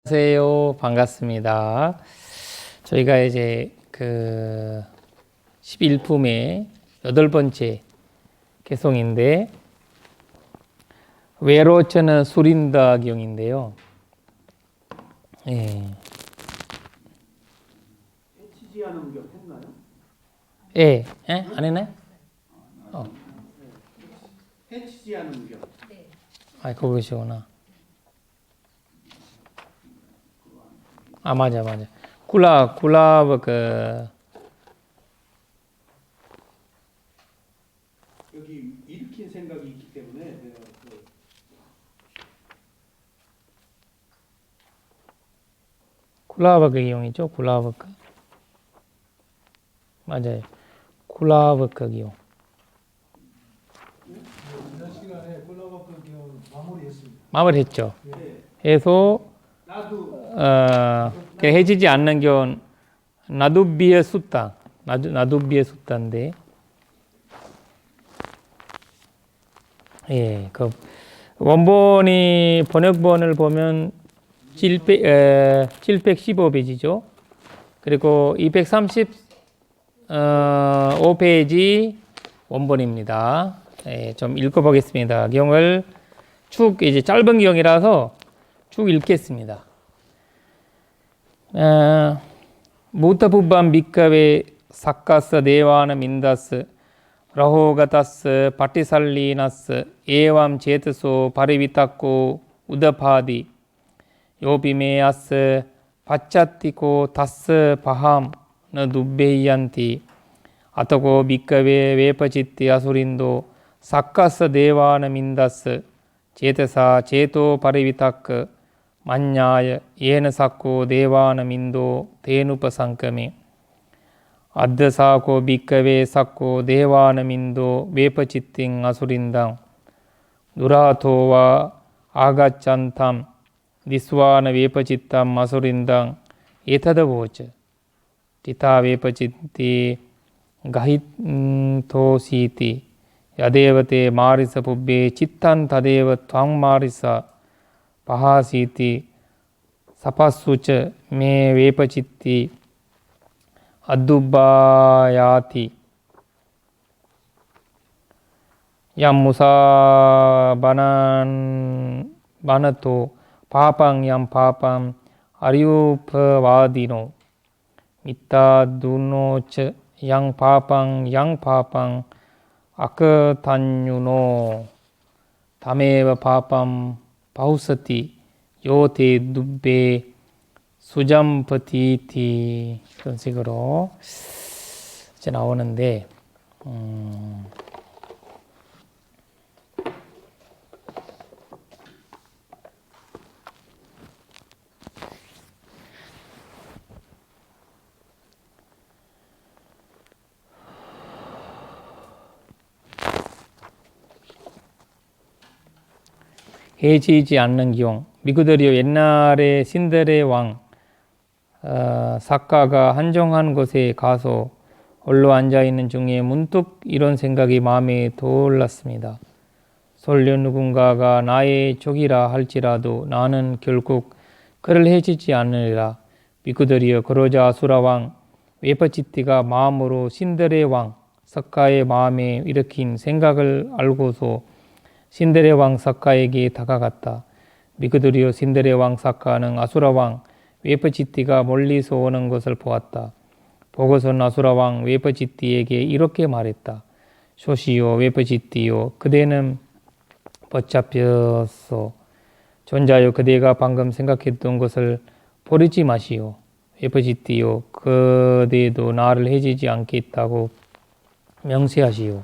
안녕하세요. 반갑습니다. 저희가 이제 11품의 8번째 개송인데, 외로처는 수린다 경인데요. 예. 해치지하는 경 했나요? 예. 예? 안 했나요? 해치지하는 경. 아, 그것이구나. 아, 맞아. 굴라브 여기 일으킨 생각이 있기 때문에 내가 굴라브 기용이죠. 굴라브 맞아요. 굴라브 기용. 지난 시간에 콜라버크 기원 마무리했습니다. 마무리했죠. 네. 해서 나도 해지지 않는 경 나두비의 숫다. 나두비의 숫다인데, 예, 그 원본이 번역본을 보면 715페이지죠. 그리고 235페이지 원본입니다. 예, 좀 읽어보겠습니다. 경을 쭉 이제 짧은 경이라서 쭉 읽겠습니다. 무타부반 비카베 사카스 데와나 민다스 라호가타스 파티살리나스 에암 제트소 바리비타코 우다파디 요비메아스 파차티코 타스 바함 너 누베이안티 아토고 비카베 웨파치티 아수린도 사카스 데와나 민다스 제트사 제토 바리비타크 만냐ය 예න සක්කෝ දේවානමින්දෝ තේනුපසංකමේ අද්දසාකෝ භික්කවේ සක්කෝ දේවානමින්දෝ වේපචිත්තිං අසුරින්දං දුරාතෝවා ආගච්ඡන්තම් දිස්වාන වේපචිත්තම් අසුරින්දං ඒතදවෝච තිතා වේපචිත්ති ගහිතෝසීති යදේවතේ මාරිස පුබ්බේ චිත්තං තදේව ත්වං මාරිසා පහාසීති සපස්සුච මේ වේපචිත්ති අද්දුබ්බායාති යම් මුසා බනතෝ පාපං යම් පාපං අරියුපවාදිනෝ මිත්තා දුනෝච යම් පාපං අකතඤ්ඤුනෝ තමේව පාපං 파우스티 요테 눕베 수잠퍼티티 그런 식으로 이제 나오는데, 해지지 않는 기용. 미구들이요, 옛날에 신들의 왕 사카가 한정한 곳에 가서 홀로 앉아있는 중에 문득 이런 생각이 마음에 떠올랐습니다. 설령 누군가가 나의 적이라 할지라도 나는 결국 그를 해치지 않으리라. 미구들이요, 그러자 아수라 왕 웨파치티가 마음으로 신들의 왕 사카의 마음에 일으킨 생각을 알고서 신들의 왕 사카에게 다가갔다. 미그들이요, 신들의 왕 사카는 아수라 왕 웨파치티가 멀리서 오는 것을 보았다. 보고선 아수라 왕 웨파치티에게 이렇게 말했다. 쇼시요 웨파치티요, 그대는 붙잡혔소. 존자요, 그대가 방금 생각했던 것을 버리지 마시오. 웨파치티요, 그대도 나를 해치지 않겠다고 명세하시오.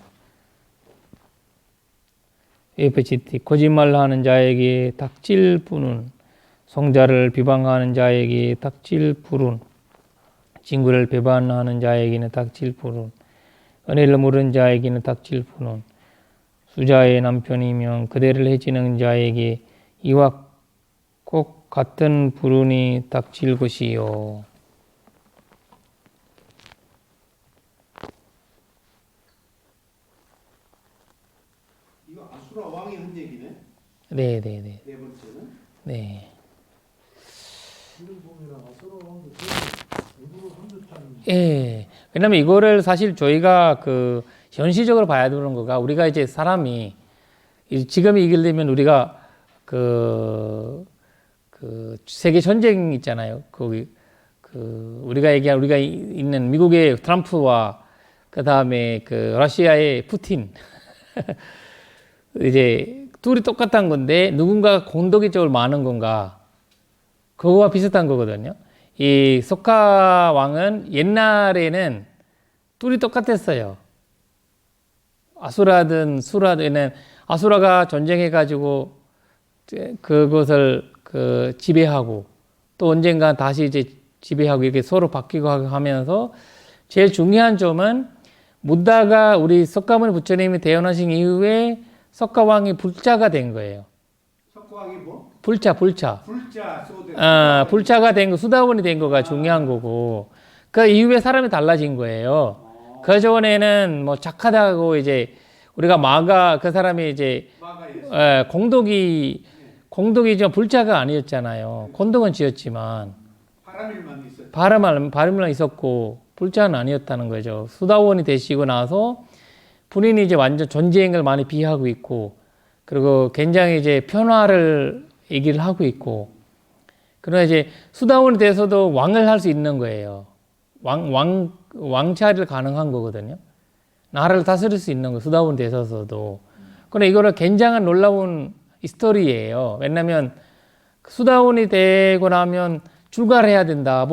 웨파치티, 거짓말하는 자에게 닥칠 뿐은, 성자를 비방하는 자에게 닥칠 뿐은, 친구를 배반하는 자에게는 닥칠 뿐은, 은혜를 모르는 자에게는 닥칠 뿐은, 수자의 남편이면 그대를 해치는 자에게 이와 꼭 같은 불운이 닥칠 것이요. 이거 아수라 왕의 한 얘기네. 네. 네 번째는 네. 기름봉이랑 아수라 왕도 일부러 한 듯한. 예. 왜냐면 이거를 사실 저희가 그 현실적으로 봐야 되는 거가 우리가 이제 사람이 지금 이기려면 우리가 그 세계 전쟁 있잖아요. 거기 우리가 얘기한 우리가 있는 미국의 트럼프와 그 다음에 그 러시아의 푸틴 이제 둘이 똑같은 건데 누군가가 공덕이적으로 많은 건가? 그거와 비슷한 거거든요. 이 석가 왕은 옛날에는 둘이 똑같았어요. 아수라든 수라든 아수라가 전쟁해가지고 그것을 지배하고 또 언젠가 다시 이제 지배하고 이렇게 서로 바뀌고 하면서 제일 중요한 점은 무다가 우리 석가모니 부처님이 태어나신 이후에 석가왕이 불자가 된 거예요. 석고왕이 뭐? 불자. 불자 소대. 불자가 된 거, 수다원이 된 거가 중요한 거고, 그 이후에 사람이 달라진 거예요. 그 전에는 뭐 착하다고 이제 우리가 그 사람이 이제 마가였어. 공덕이 좀 불자가 아니었잖아요. 공덕은 지었지만 바람일만 있었죠. 바람만 있었고 불자는 아니었다는 거죠. 수다원이 되시고 나서 본인이 이제 완전 전쟁을 많이 비하고 있고, 그리고 굉장히 이제 편화를 얘기를 하고 있고, 그러나 이제 수다원이 돼서도 왕을 할 수 있는 거예요. 왕차를 가능한 거거든요. 나라를 다스릴 수 있는 거, 수다원이 돼서도. 그런데 이거를 굉장한 놀라운 스토리예요. 왜냐면 수다원이 되고 나면 출가를 해야 된다.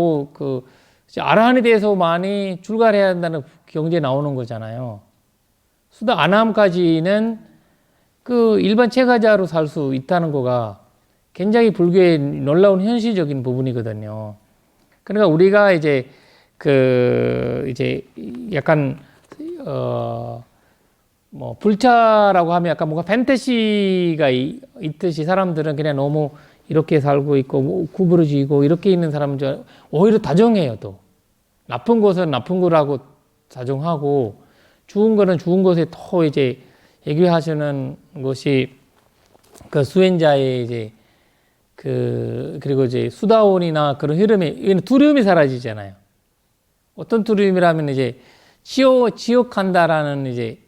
아라한이 돼서만이 출가를 해야 된다는 경제 나오는 거잖아요. 아남까지는 그 일반 체가자로 살 수 있다는 거가 굉장히 불교의 놀라운 현실적인 부분이거든요. 그러니까 우리가 이제 이제 약간 불자라고 하면 약간 뭔가 판타지가 있듯이 사람들은 그냥 너무 이렇게 살고 있고 구부러지고 이렇게 있는 사람들 오히려 다정해요. 또 나쁜 것은 나쁜 거라고 다정하고 좋은 거는 좋은 것에 더 이제 얘기하시는 것이 그 수행자의 이제 그리고 이제 수다원이나 그런 흐름이 두려움이 사라지잖아요. 어떤 두려움이라면 이제 지옥한다라는 이제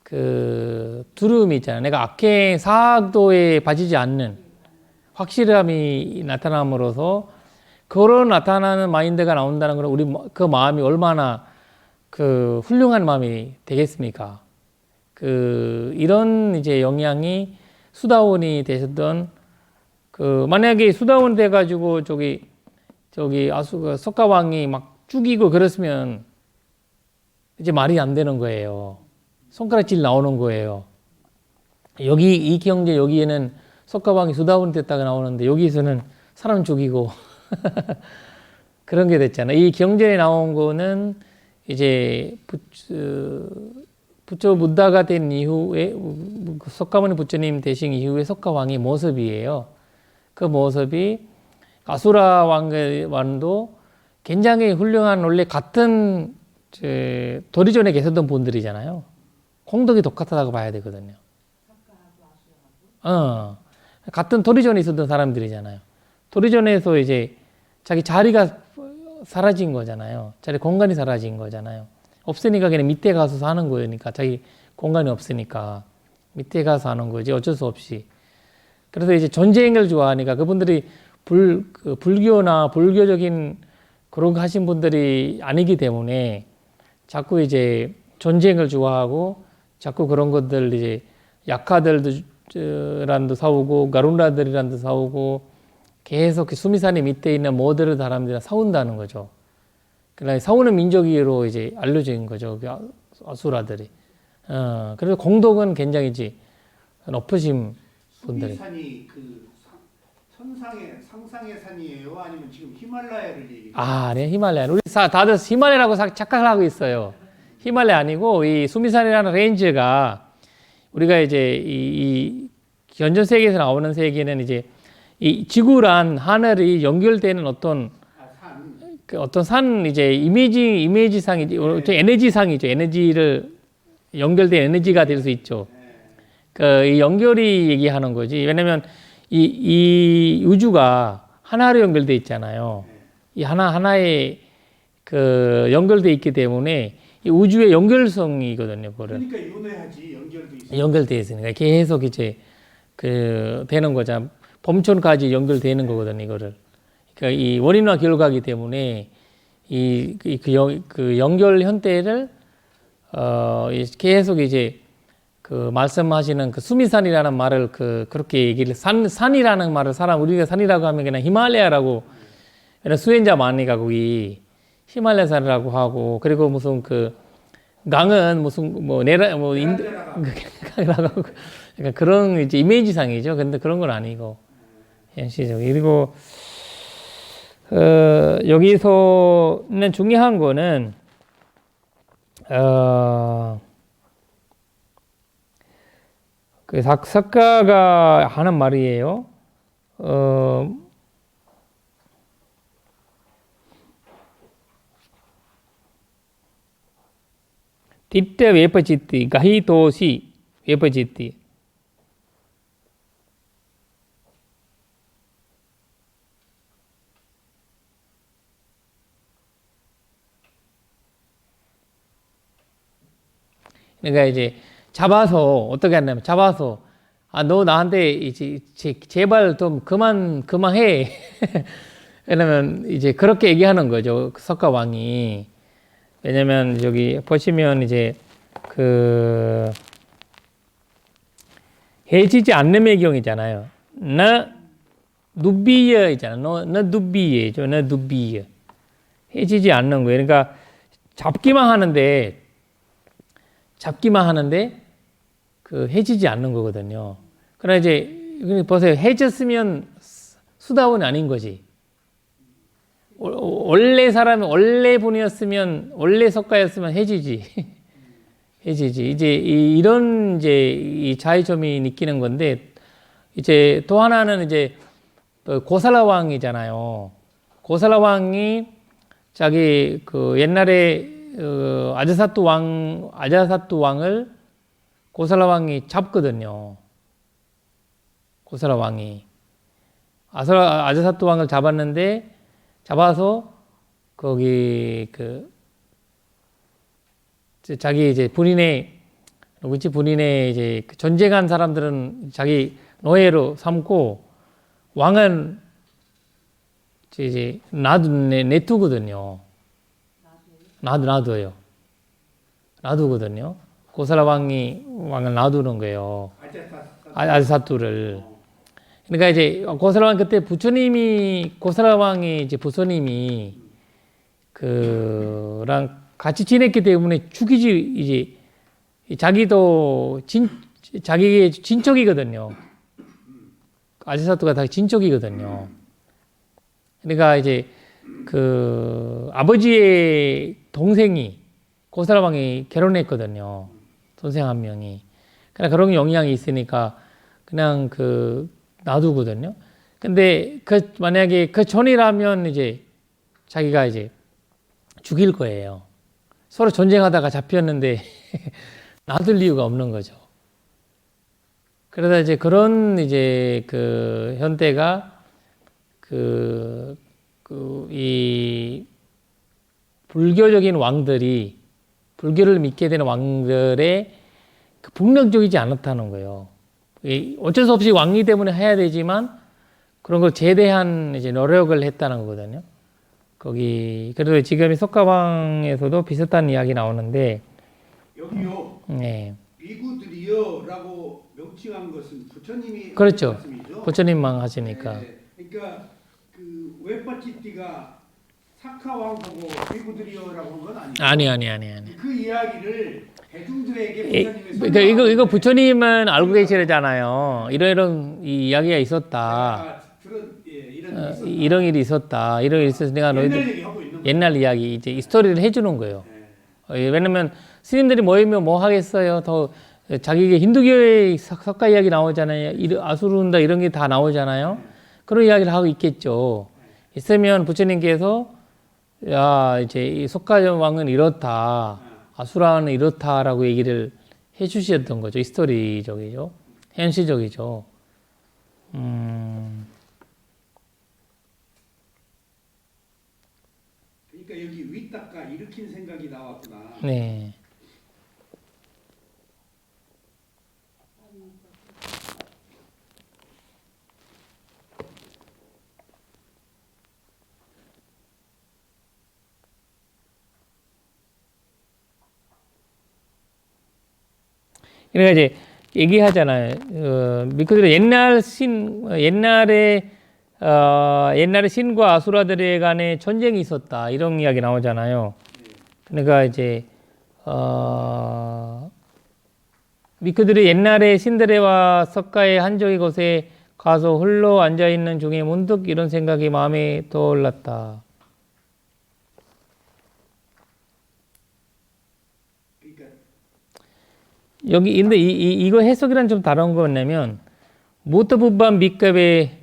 그 두려움이 있잖아요. 내가 악행 사악도에 빠지지 않는 확실함이 나타남으로써 그런 나타나는 마인드가 나온다는 건 우리 그 마음이 얼마나 그 훌륭한 마음이 되겠습니까? 이런 이제 영향이 수다원이 되셨던 만약에 수다원 돼가지고 저기 석가왕이 막 죽이고 그랬으면 이제 말이 안 되는 거예요. 손가락질 나오는 거예요. 이 경제 여기에는 석가왕이 수다원이 됐다가 나오는데 여기서는 사람 죽이고 그런 게 됐잖아요. 이 경전에 나온 거는 이제 부처 부다가 된 이후에 석가모니 부처님 되신 이후에 석가왕의 모습이에요. 그 모습이 아수라 왕도 굉장히 훌륭한 원래 같은 도리전에 계셨던 분들이잖아요. 공덕이 똑같다고 봐야 되거든요. 같은 도리전에 있었던 사람들이잖아요. 도리전에서 이제 자기 자리가 사라진 거잖아요. 자기 공간이 사라진 거잖아요. 없으니까 그냥 밑에 가서 사는 거니까 자기 공간이 없으니까 밑에 가서 사는 거지 어쩔 수 없이. 그래서 이제 전쟁을 좋아하니까 그분들이 불교나 불교적인 그런 거 하신 분들이 아니기 때문에 자꾸 이제 전쟁을 좋아하고 자꾸 그런 것들 이제 약화들도 사오고 가룬라들이란도 사오고 계속 수미산의 밑에 있는 모델을 사람들이랑 싸운다는 거죠. 그러니까 싸우는 민족으로 이제 알려진 거죠. 그 아수라들이. 그래서 공덕은 굉장히 이제 높으신 분들이. 수미산이 상상의 산이에요? 아니면 지금 히말라야를 얘기해요? 네, 히말라야. 우리 다들 히말라야라고 착각을 하고 있어요. 히말라야 아니고 이 수미산이라는 레인지가 우리가 이제 이 현존 세계에서 나오는 세계는 이제 이 지구란 하늘이 연결되는 어떤 산 이제 이미지상이지, 에너지상이죠. 에너지를 연결된 에너지가 될 수 있죠. 이 연결이 얘기하는 거지. 왜냐면 이 우주가 하나로 연결돼 있잖아요. 이 하나하나에 그 연결돼 있기 때문에 이 우주의 연결성이거든요. 그거를 그러니까 윤회하지 연결돼 있어. 연결돼 있으니까 계속 이제 그 되는 거죠. 범천까지 연결되는 거거든요. 이거를. 그러니까 이 원인과 결과이기 때문에 그 연결 현대를 계속 이제 그 말씀하시는 그 수미산이라는 말을 그렇게 얘기를 산이라는 말을 우리가 산이라고 하면 그냥 히말라야라고 그냥 수행자 많으니까 거기 히말라야산이라고 하고 그리고 무슨 그 강은 무슨 뭐 네라 뭐 인도 강이라고 하고 그러니까 그런 이제 이미지상이죠. 근데 그런 건 아니고 현실적. 그리고 여기서는 중요한 거는 그 작가가 하는 말이에요. තිට්ඨ වේපචිත්ති ගහිතෝසි වේපචිත්ති. 그러니까 이제 잡아서 어떻게 하냐면 잡아서 너 나한테 이제 제발 좀 그만해. 왜냐면 이제 그렇게 얘기하는 거죠. 석가 왕이. 왜냐면 여기 보시면 이제 그 해지지 않는 배경이잖아요. 나 누비에 있잖아. 나 누비에죠. 나 누비에. 해지지 않는 거예요. 그러니까 잡기만 하는데 그 해지지 않는 거거든요. 그러나 이제 보세요. 해졌으면 수다원이 아닌 거지. 원래 사람이 원래 분이었으면 원래 석가였으면 해지지. 해지지. 이제 이런 이제 이 차이점이 느끼는 건데 이제 또 하나는 이제 고살라 왕이잖아요. 고살라 왕이 자기 그 옛날에 아자사투 왕을 고살라 왕이 잡거든요. 고살라 왕이 아자사투 왕을 잡아서 거기 그 자기 이제 본인의 이제 전쟁한 사람들은 자기 노예로 삼고 왕은 이제 내두거든요. 놔둬요. 놔두거든요. 고살라 왕을 놔두는 거예요. 아자사투를. 그러니까 이제 고살라 왕 그때 고살라 왕이 이제 부처님이 그랑 같이 지냈기 때문에 죽이지 이제 자기도 자기의 친척이거든요. 아자사투가 다 친척이거든요. 그러니까 이제 그 아버지의 동생이 고살라 왕이 결혼했거든요. 동생 한 명이. 그러니까 그런 영향이 있으니까 그냥 놔두거든요. 근데 만약에 그 전이라면 이제 자기가 이제 죽일 거예요. 서로 전쟁하다가 잡혔는데 놔둘 이유가 없는 거죠. 그러다 이제 그런 이제 그 현대가 이 불교적인 왕들이 불교를 믿게 되는 왕들의 폭력적이지 않았다는 거예요. 어쩔 수 없이 왕이 때문에 해야 되지만 그런 걸 제대한 이제 노력을 했다는 거거든요. 그래도 지금 이 석가방에서도 비슷한 이야기 나오는데 여기요. 네. 비구들이요라고 명칭한 것은 부처님이 그렇죠. 말씀이죠. 부처님만 하시니까. 네. 그러니까 그 웨빠치띠가 사카왕 보고 비구들이요라고 한 건 아니죠. 아니. 그 이야기를 대중들에게 부처님이 그러니까 이거 부처님은 알고 계시잖아요. 이런 이야기가 있었다. 이런 일이 있었다. 이런 일이 있어서 내가 너희들 옛날 이야기 이제 이 스토리를 해주는 거예요. 왜냐면 스님들이 모이면 뭐 하겠어요. 더 자기가 힌두교의 석가 이야기 나오잖아요. 아수르운다 이런 게 다 나오잖아요. 그런 이야기를 하고 있겠죠. 있으면 부처님께서 야 이제 이 석가 왕은 이렇다. 아수라는 이렇다라고 얘기를 해주셨던 거죠. 히스토리적이죠. 현실적이죠. 그러니까 여기 위닦아 일으킨 생각이 나왔구나. 네. 그러니까 이제 얘기하잖아요. 미크들이 옛날에 신과 아수라들에 간에 전쟁이 있었다 이런 이야기 나오잖아요. 그러니까 이제 미크들이 옛날에 신데레와 석가의 한적의 곳에 가서 홀로 앉아 있는 중에 문득 이런 생각이 마음에 떠올랐다. 그러니까 여기 근데 이거 해석이랑 좀 다른 거 뭐냐면 무트부반 밑갑의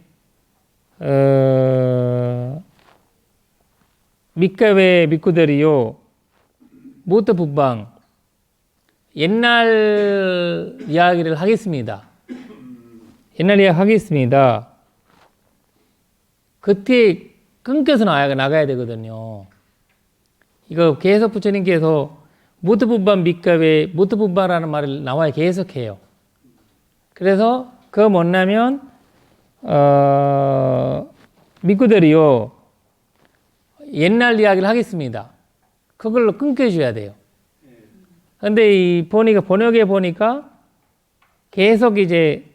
미쿠들이요 무트부방 옛날 이야기를 하겠습니다. 옛날 이야기 하겠습니다. 그때 끊겨서 나가야 되거든요. 이거 계속 부처님께서 무트부반 밑갑에 무트부반라는 말을 나와야 계속해요. 그래서 그거 뭐냐면 미쿠들이요 옛날 이야기를 하겠습니다. 그걸로 끊겨줘야 돼요. 근데 이 번역에 보니까 계속 이제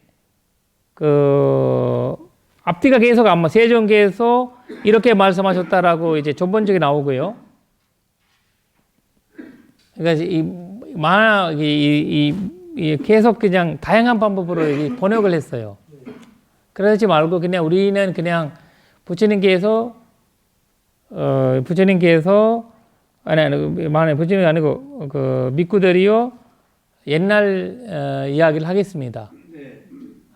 앞뒤가 계속 안 맞, 세종께서 이렇게 말씀하셨다라고 이제 조번적이 나오고요. 그러니까 계속 그냥 다양한 방법으로 번역을 했어요. 그러지 말고 그냥 우리는 그냥 부처님께서 부처님이 아니고 그 미쿠들이요 옛날 이야기를 하겠습니다. 네.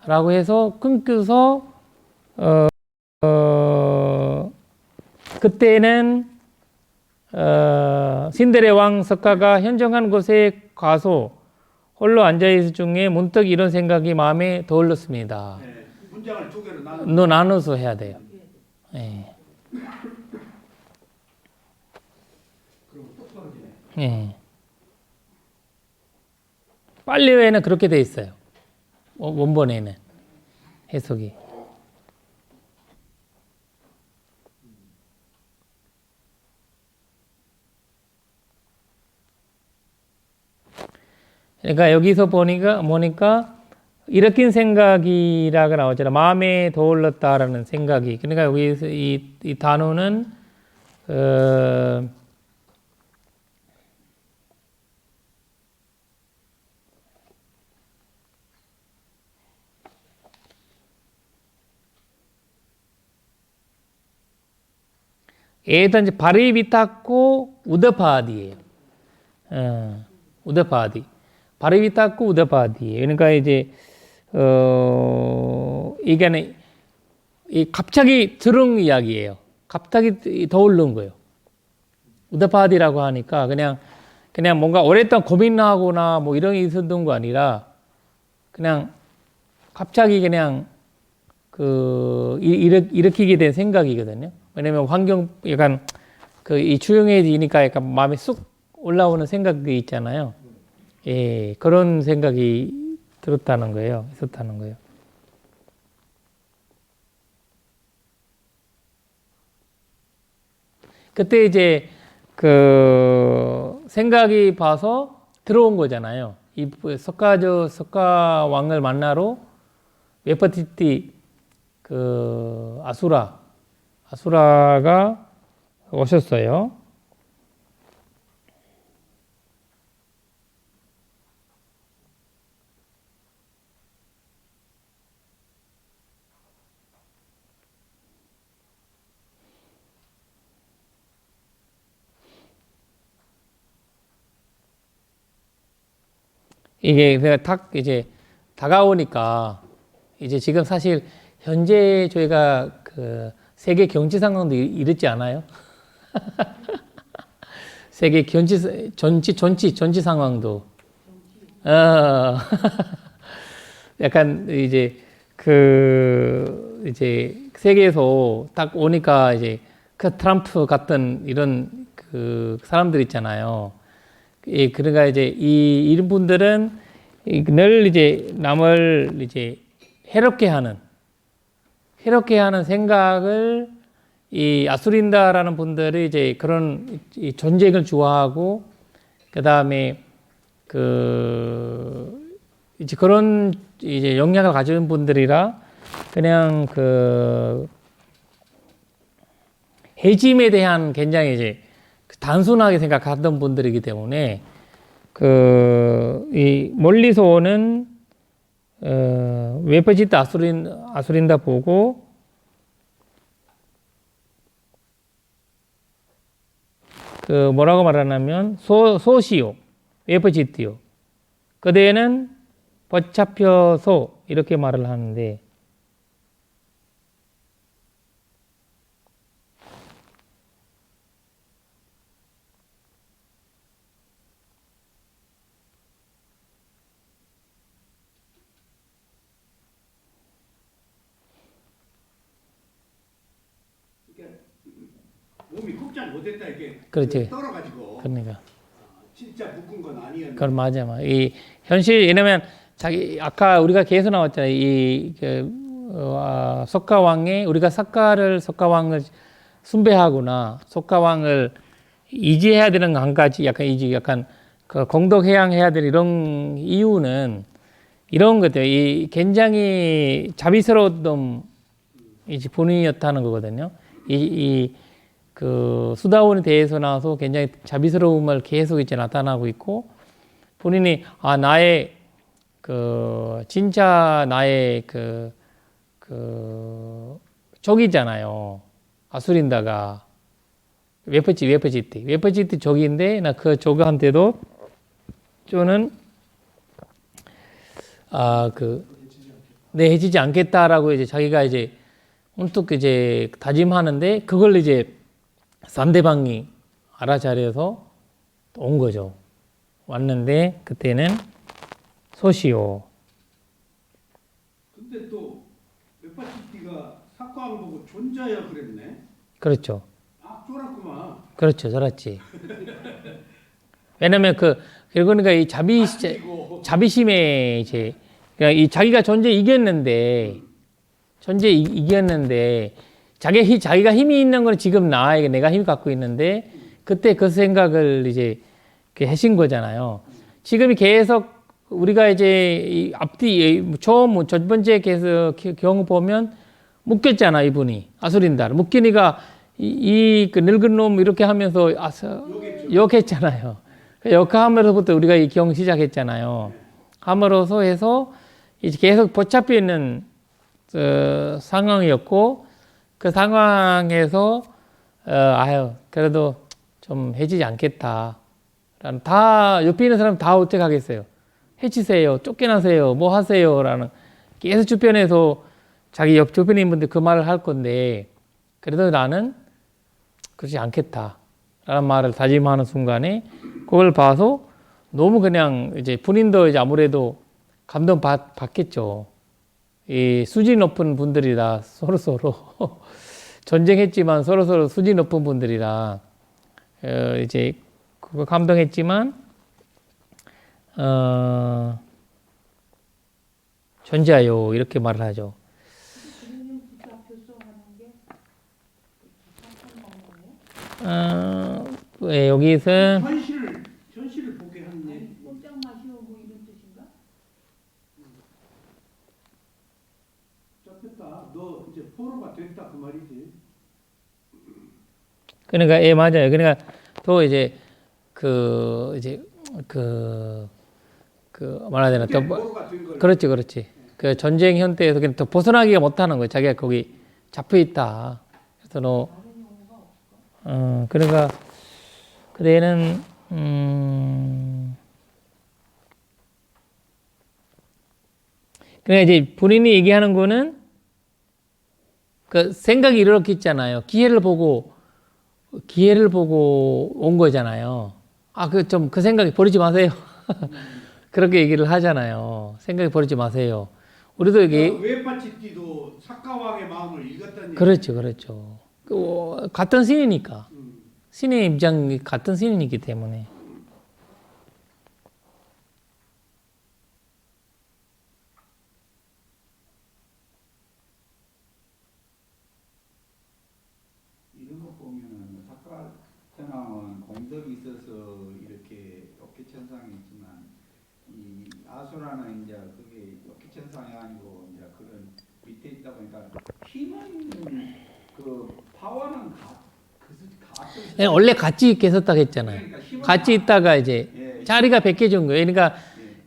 라고 해서 끊겨서 그때는 신데레 왕 석가가 현정한 곳에 가서 홀로 앉아있을 중에 문득 이런 생각이 마음에 떠올랐습니다. 네. 문장을 두 개로 나눠서 해야 돼요. 네. 그럼 뚝 떨어지네. 네. 빨리어에는 그렇게 돼 있어요. 원본에는 해석이. 그러니까 여기서 보니까 일으킨 생각이라고 나오잖아요. 마음에 떠올랐다라는 생각이. 그러니까 여기서 이 단어는 에단지 바리비타코 우드파디예요. 우드파디. 바리비타코 우드파디예요. 그러니까 이제 이게 갑자기 들은 이야기예요. 갑자기 떠오른 거예요. 우드파디라고 하니까 그냥 뭔가 오랫동안 고민하거나 뭐 이런 게 있었던 거 아니라 그냥 갑자기 그냥 일으키게 된 생각이거든요. 왜냐면 약간 이 조용해지니까 약간 마음에 쑥 올라오는 생각이 있잖아요. 예, 그런 생각이 있었다는 거예요. 그때 이제 생각이 봐서 들어온 거잖아요. 이 석가 왕을 만나러 웨파티티 아수라가 오셨어요. 이게 딱 이제 다가오니까 이제 지금 사실 현재 저희가 세계 경제 상황도 이렇지 않아요? 세계 전체 상황도 약간 이제 이제 세계에서 딱 오니까 이제 트럼프 같은 이런 그 사람들 있잖아요. 예, 그러니까 이제 이런 분들은 늘 이제 남을 이제 해롭게 하는 생각을 이 아수린다라는 분들이 이제 그런 이 전쟁을 좋아하고 그 다음에 그 이제 그런 이제 영향을 가진 분들이라 그냥 그 해짐에 대한 굉장히 이제 단순하게 생각하던 분들이기 때문에 이 멀리서 오는 웨퍼지트 아수린다 보고 그 뭐라고 말하냐면 소시오 웨퍼지트요. 그대는 버잡혀서 이렇게 말을 하는데 몸이 굽잘 못했다 이렇게 그렇지. 떨어가지고 그러니까 진짜 묶은 건 아니었는데. 그건 맞아. 이 현실 왜냐면 자기 아까 우리가 계속 나왔잖아요. 석가왕의 우리가 석가왕을 숭배하거나 석가왕을 이지해야 되는 한 가지 약간 그 공덕해양해야 될 이런 이유는 이런 것들 이 굉장히 자비스러웠던 이제 본인이었다는 거거든요. 그 수다원에 대해서 나와서 굉장히 자비스러움을 계속 이제 나타나고 있고 본인이 나의 그 진짜 나의 그 적이잖아요. 아수린다가 웨퍼지트 적인데 나 그 적한테도 저는 해지지 않겠다라고 이제 자기가 이제 문득 이제 다짐하는데 그걸 이제 상대방이 알아차려서 온 거죠. 왔는데 그때는 소시오. 근데 또 웨퍼지티가 사과왕 보고 존자야 그랬네. 그렇죠. 쫄았구만. 그렇죠. 저랬지. 왜냐면 그러니까 이 자비심에 이제 그러니까 이 자기가 전쟁 이겼는데 자기가 힘이 있는 건 지금 내가 힘 갖고 있는데 그때 그 생각을 이제 하신 거잖아요. 지금이 계속 우리가 이제 첫 번째 계속 경우 보면 묶였잖아 이분이 아수린다를 묶이니까 그 늙은 놈 이렇게 하면서 욕했잖아요. 욕함으로부터 우리가 이 경우 시작했잖아요. 함으로써 해서 이제 계속 붙잡혀 있는 상황이었고 그 상황에서 그래도 좀 해지지 않겠다. 다 옆에 있는 사람 다 어떻게 하겠어요? 해치세요, 쫓겨나세요, 뭐 하세요라는 계속 주변에서 자기 주변에 있는 분들 그 말을 할 건데 그래도 나는 그렇지 않겠다라는 말을 다짐하는 순간에 그걸 봐서 너무 그냥 이제 본인도 이제 아무래도 감동 받겠죠. 이 수준 높은 분들이라 서로 전쟁했지만 서로 수준 높은 분들이라 이제 그거 감동했지만 전자요 이렇게 말을 하죠. 여기서 현실을 보게 하네. 꼼짝 마시오 뭐 이런 뜻인가? 잡혔다. 너 이제 포로가 됐다 그 말이지. 그러니까 맞아요. 그러니까 또 이제 말해야 되나 또 포로가 된 걸. 그렇지. 그 전쟁 형태에서 그냥 또 벗어나기가 못하는 거예요. 자기가 거기 잡혀 있다. 그래서 그러니까 그대는 그러니까 이제 본인이 얘기하는 거는 그 생각이 이렇게 있잖아요. 기회를 보고 온 거잖아요. 그 생각이 버리지 마세요. 그렇게 얘기를 하잖아요. 생각이 버리지 마세요. 우리도 여기 웨퍼지티도 사카왕의 마음을 읽었다니. 그렇죠. 같은 신이니까. 신의 입장이 같은 신이기 때문에. 이런 거 보면은 사카천왕은 공덕이 있어서 이렇게 옥계천상에 있지만 이 아수라는 이제 그게 옥계천상이 아니고 이제 그런 밑에 있다 보니까 힘은 그 파워는 같은 원래 같이 계셨다고 했잖아요. 그러니까 힘은 같이 있다가 이제 예, 자리가 베껴진 거예요. 그러니까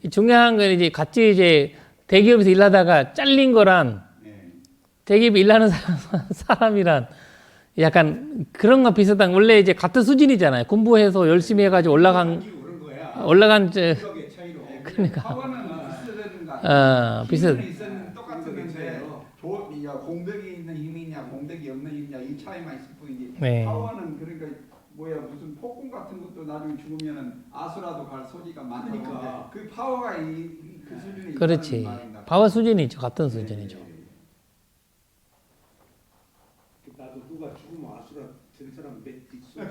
예, 중요한 건 이제 같이 이제 대기업에서 일하다가 잘린 거란 예. 대기업에 일하는 사람이란 약간 그런 거 비슷한 원래 이제 같은 수준이잖아요. 공부해서 열심히 해가지고 그런 거야. 올라간 공덕의 차이로. 그러니까. 파워는 있어야 거 비슷. 있었는 똑같은데 공덕이 있는 힘이냐 공덕이 없는 힘이냐 이 차이만 있을 뿐이지 네. 파워는 그러니까 뭐야 무슨 폭군 같은 것도 나중에 죽으면은 아수라도 갈 소지가 많다고 그러니까. 그 파워가 그 수준에 그렇지. 있다는 말인가. 파워 수준이죠. 같은 수준이죠. 나도 누가 죽으면 아수라 된 사람 몇 있어.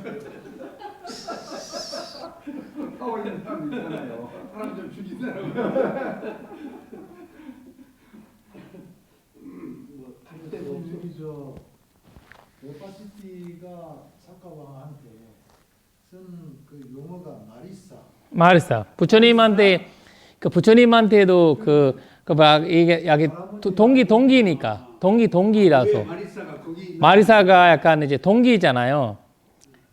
파워 있는 사람 있잖아요. 사람 좀 죽이더라고. 뭐갈 데가 없어. 여기 저 웨파시티가 사카왕한테 쓴 그 용어가 마리사. 부처님한테 그 부처님한테도 그막 이게 약이 동기니까 동기라서 왜 마리사가 거기 있는 마리사가 약간 이제 동기잖아요.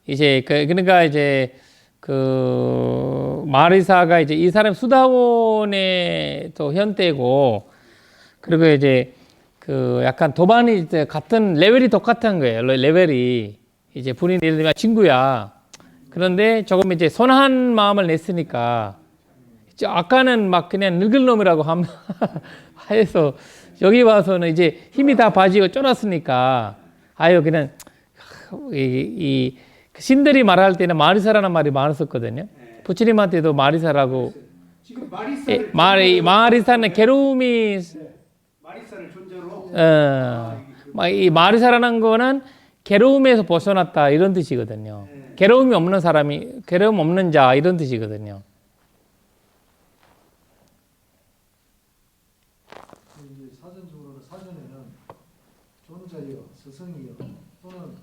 이제 그러니까 이제 그 마리사가 이제 이 사람 수다원의 또 현대고 그리고 이제 그 약간 도반이 이제 같은 레벨이 똑같은 거예요. 레벨이 이제 본인 예를 들면 친구야. 그런데 조금 이제 선한 마음을 냈으니까 아까는 막 그냥 늙은 놈이라고 해서 여기 와서는 이제 힘이 다 빠지고 쫄았으니까 아유 그냥 이 신들이 말할 때는 마리사라는 말이 많았었거든요. 부처님한테도 마리사라고 지금 마리사를 마리사는 괴로움이 마리사를 존재로 이 마리사라는 거는 괴로움에서 벗어났다 이런 뜻이거든요. 괴로움이 없는 사람이 괴로움 없는 자 이런 뜻이거든요. 이제 사전적으로는 사전에는 존자여, 스승이여 또는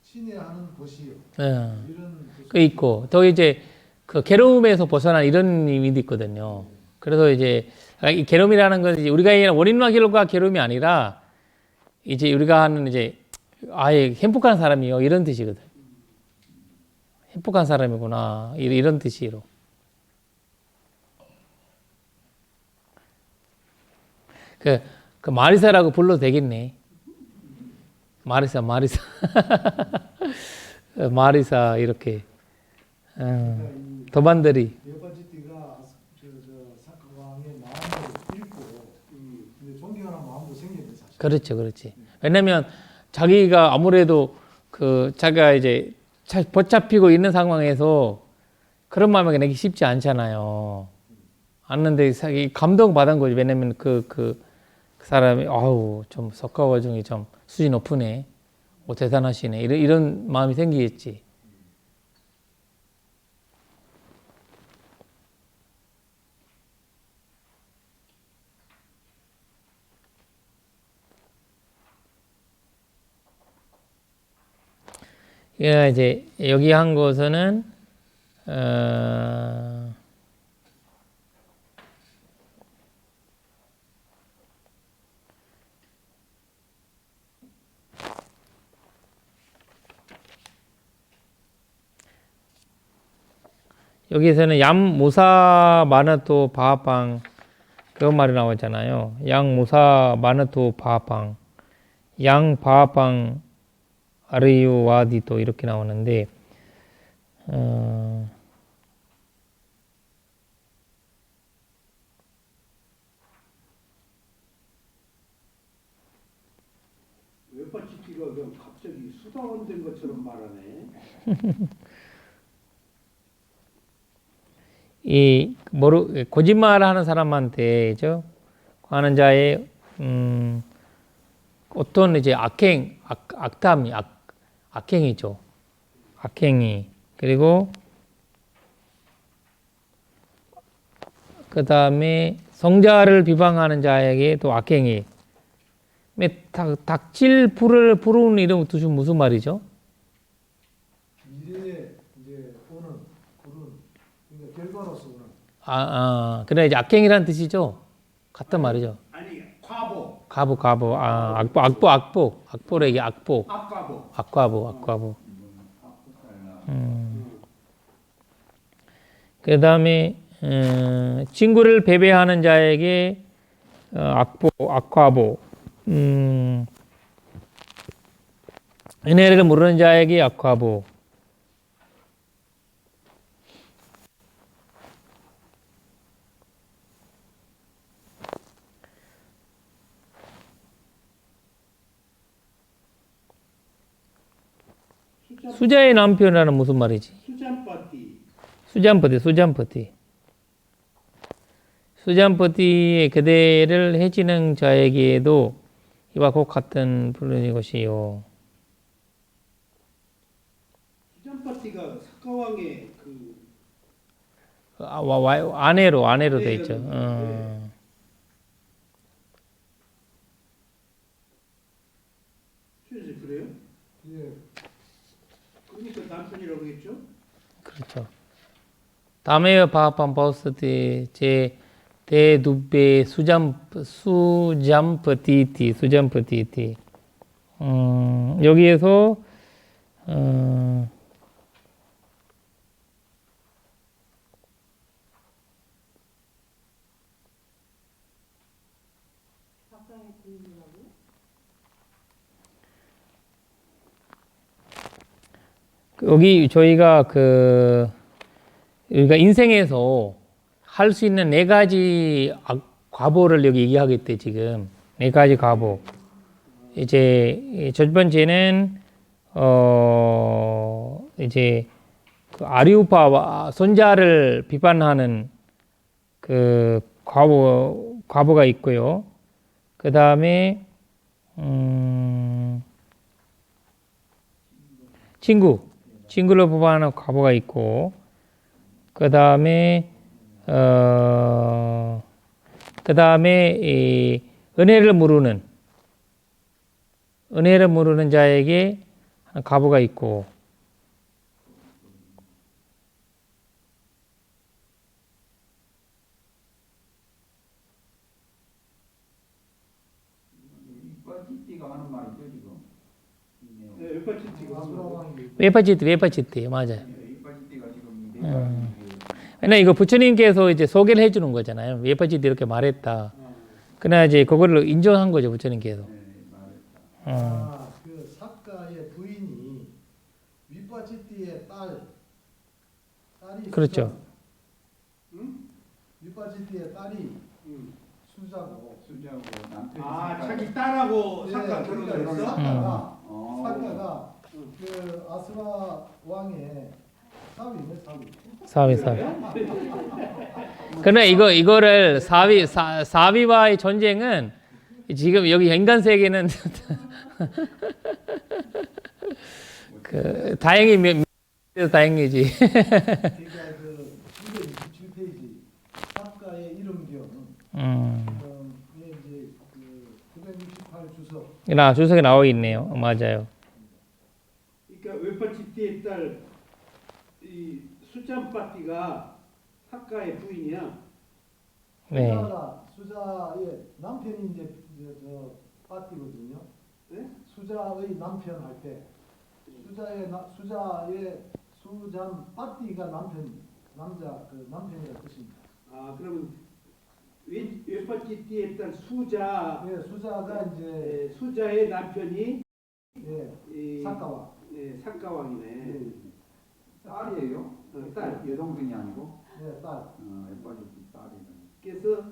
친애하는 것이여 이런 그 있고 또 이제 그 괴로움에서 벗어난 이런 의미도 있거든요. 그래서 이제 이 괴로움이라는 건 이제 우리가 얘기하는 원인과 결과 괴로움이 아니라 이제 우리가 하는 이제 아예 행복한 사람이요 이런 뜻이거든. 행복한 사람이구나 이런 뜻으로. 그 마리사라고 불러도 되겠네. 마리사 마리사 이렇게 도반들이 웨파시티가 저 사카왕의 마음을 읽고 근데 존경하는 마음도 생겼네 사실. 그렇지. 왜냐면 자기가 아무래도 그 자기가 이제 붙잡히고 있는 상황에서 그런 마음이 내기 쉽지 않잖아요. 않는데 감동 받은 거지. 왜냐면 그 사람이 아우 좀 석가와 중에 좀 수준 높으네. 대단하시네. 이런 마음이 생기겠지. 예, 이제 여기 한 것은 여기서는 얌무사 마나토 바하팡 그런 말이 나오잖아요. 양무사 마나토 바하팡 양 바하팡 아르유 와디도 이렇게 나오는데 웨파시티가 그냥 갑자기 수다원 된 것처럼 말하네. 거짓말하는 사람한테죠. 하는 자의 어떤 이제 악행이죠. 악행이. 그리고 그 다음에 성자를 비방하는 자에게 또 악행이. 닥칠 불을 부르는 이름 뜻은 무슨 말이죠? 미래에 이제 오는 그런 그러니까 결과로서 오는 그래 이제 악행이란 뜻이죠. 같은 말이죠. 아니 과보. 가보. 악보래기 악보. 악과보. 악과보. 그 다음에 친구를 배배하는 자에게 악과보. 은혜를 모르는 자에게 악과보. 수자의 남편이라는 무슨 말이지? 수잔퍼티. 수잔퍼티의 그대를 해치는 자에게도 이와 같은 불륜이 것이요. 수잔파티가 사카왕의 그 아내로 돼 있죠. 그래요? 예. 그러니까 남편이라고 했죠? 그렇죠. 다메어 바하판 바우스티 제 대두배 수잠퍼티티. 여기에서 작가의 부인이라고? 여기 저희가 우리가 인생에서 할 수 있는 네 가지 과보를 여기 얘기하겠대 지금. 네 가지 과보. 이제 첫 번째는 이제 그 아리우파와 손자를 비판하는 그 과보가 있고요. 그 다음에 친구를 비판하는 과보가 있고, 그 다음에 은혜를 모르는 자에게 과보가 있고, 웨파치티가 하는 말이죠 지금. 네, 웨파치티가 웨파치티 맞아요. 웨파치티가 지금 근데 이거 부처님께서 이제 소개를 해주는 거잖아요. 웨파치티 이렇게 말했다. 그러나 이제 그거를 인정한 거죠 부처님께서. 그 사카의 부인이 위빠치티의 딸이 그렇죠. 위빠치티의 딸이 수자고 남편이 자기 딸하고 사카 그러니까 결혼했어? 사카가 그 아스라 왕의 사위. 그러나 이거를 사위와의 전쟁은 지금 여기 인간 세계는 그 다행이지. 그러니까 그 227페이지 사카의 이름경 이제 그 968 주석. 주석에 나와 있네요. 맞아요. 그러니까 웨파치티의 딸 이 수잔파티가 사카의 부인이야. 네. 수자의 남편이 이제 저 파티거든요. 네? 수자의 남편 할 때 수잔 파티가 남편이라 뜻입니다. 그러면 웨파치티의 딸 수자. 예, 수자가 이제 수자의 남편이 사카왕. 사카왕이네. 딸이에요? 딸. 여동생이 아니고? 네, 딸. 웨파치티 딸이네. 그래서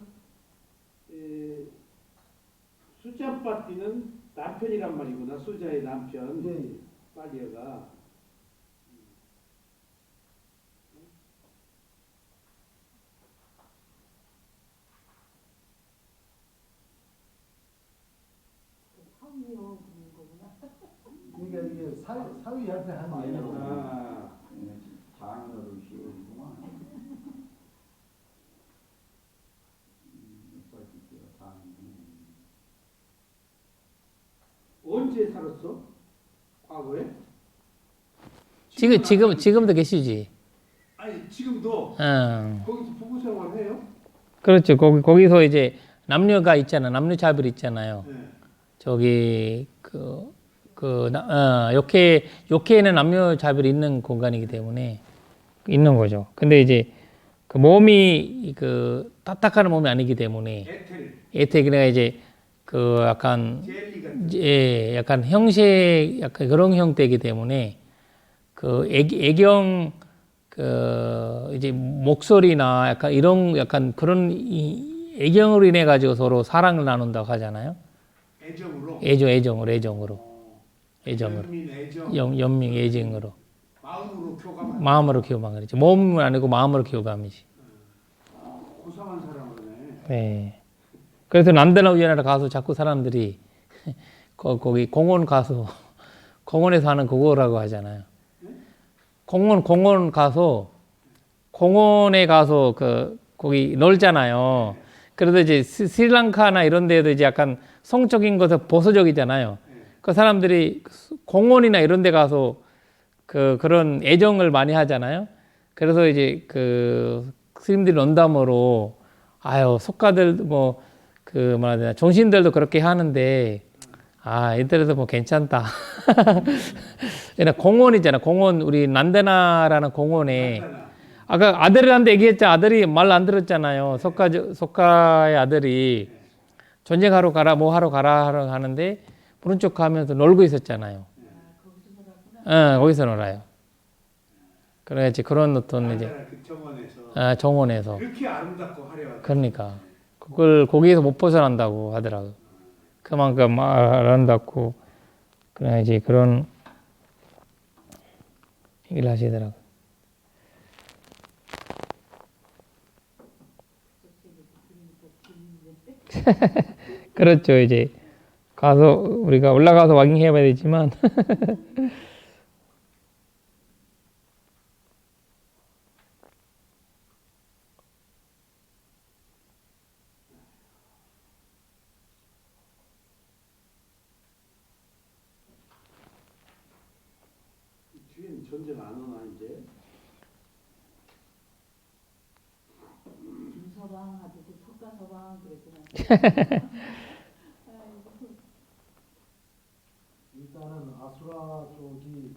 수잔파티는 남편이란 말이구나. 수자의 남편. 예. 빨리어가. 성이요 부는 거구나. 그러니까 이게 사위한테 하는 얘기고. 아, 장인어른 시골이구만. 언제 살았어? 과거에? 지금도 계시지. 아니 지금도 응. 거기서 부부 생활해요? 그렇죠. 거기서 이제 남녀가 있잖아. 남녀 차별 있잖아요. 네. 저기 욕회에는 남녀 차별이 있는 공간이기 때문에 있는 거죠. 근데 이제 그 몸이 그 딱딱한 몸이 아니기 때문에 애태기가 이제 그 약간 젤리 같은. 예, 약간 형식 약간 그런 형태이기 때문에 그 애경 그 이제 목소리나 약간 이런 약간 그런 애경으로 인해 가지고 서로 사랑을 나눈다고 하잖아요. 애정으로. 애정으로. 연민 애정. 연민 애정으로. 마음으로 교감하는. 마음으로 교감이지. 몸은 아니고 마음으로 교감이지. 고상한 사람이네. 네. 그래서 남대나 우연하라 가서 자꾸 사람들이 거기 공원 가서 공원에서 하는 그거라고 하잖아요. 공원 가서 공원에 가서 거기 놀잖아요. 그래도 이제 스리랑카나 이런 데도 이제 약간 성적인 것에 보수적이잖아요. 그 사람들이 공원이나 이런 데 가서 그런 애정을 많이 하잖아요. 그래서 이제 스님들이 농담으로 아유 속가들 뭐해야 되나 종신들도 그렇게 하는데 이들도 뭐 괜찮다. 공원이잖아. 공원 우리 난데나라는 공원에 아까 아들한테 얘기했잖아. 아들이 말 안 들었잖아요. 속가의 아들이 전쟁하러 가라 뭐 하러 가라 하는데 오른쪽 가면서 놀고 있었잖아요. 거기서 놀아요. 그래야지 그런 어떤 이제 그 정원에서. 정원에서 그렇게 아름답고 화려하다. 그러니까 그걸 거기에서 못 벗어난다고 하더라고. 그만큼 아름답고 그래야지 그런 얘기를 하시더라고. 그렇죠. 이제 가서 우리가 올라가서 와깅해야 되지만 뒤엔 전쟁 안 오나 이제? 김서방 하듯이 석가서방 그랬구나. 일단은 아수라 쪽이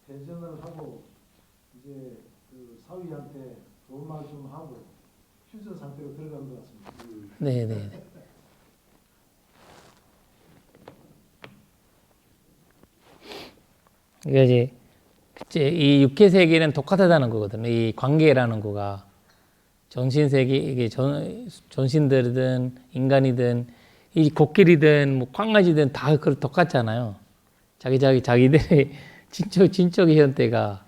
대전을 하고 이제 그 사위한테 좋은 말 좀 하고 휴전 상태로 들어간 것 같습니다. 네네. 이게 이제 이 육계 세계는 똑같다는 거거든요. 이 관계라는 거가 정신 세계 이게 전신들이든 인간이든 이 코끼리든 뭐 쾅가지든 다 똑같잖아요. 자기들의 진적의 형태가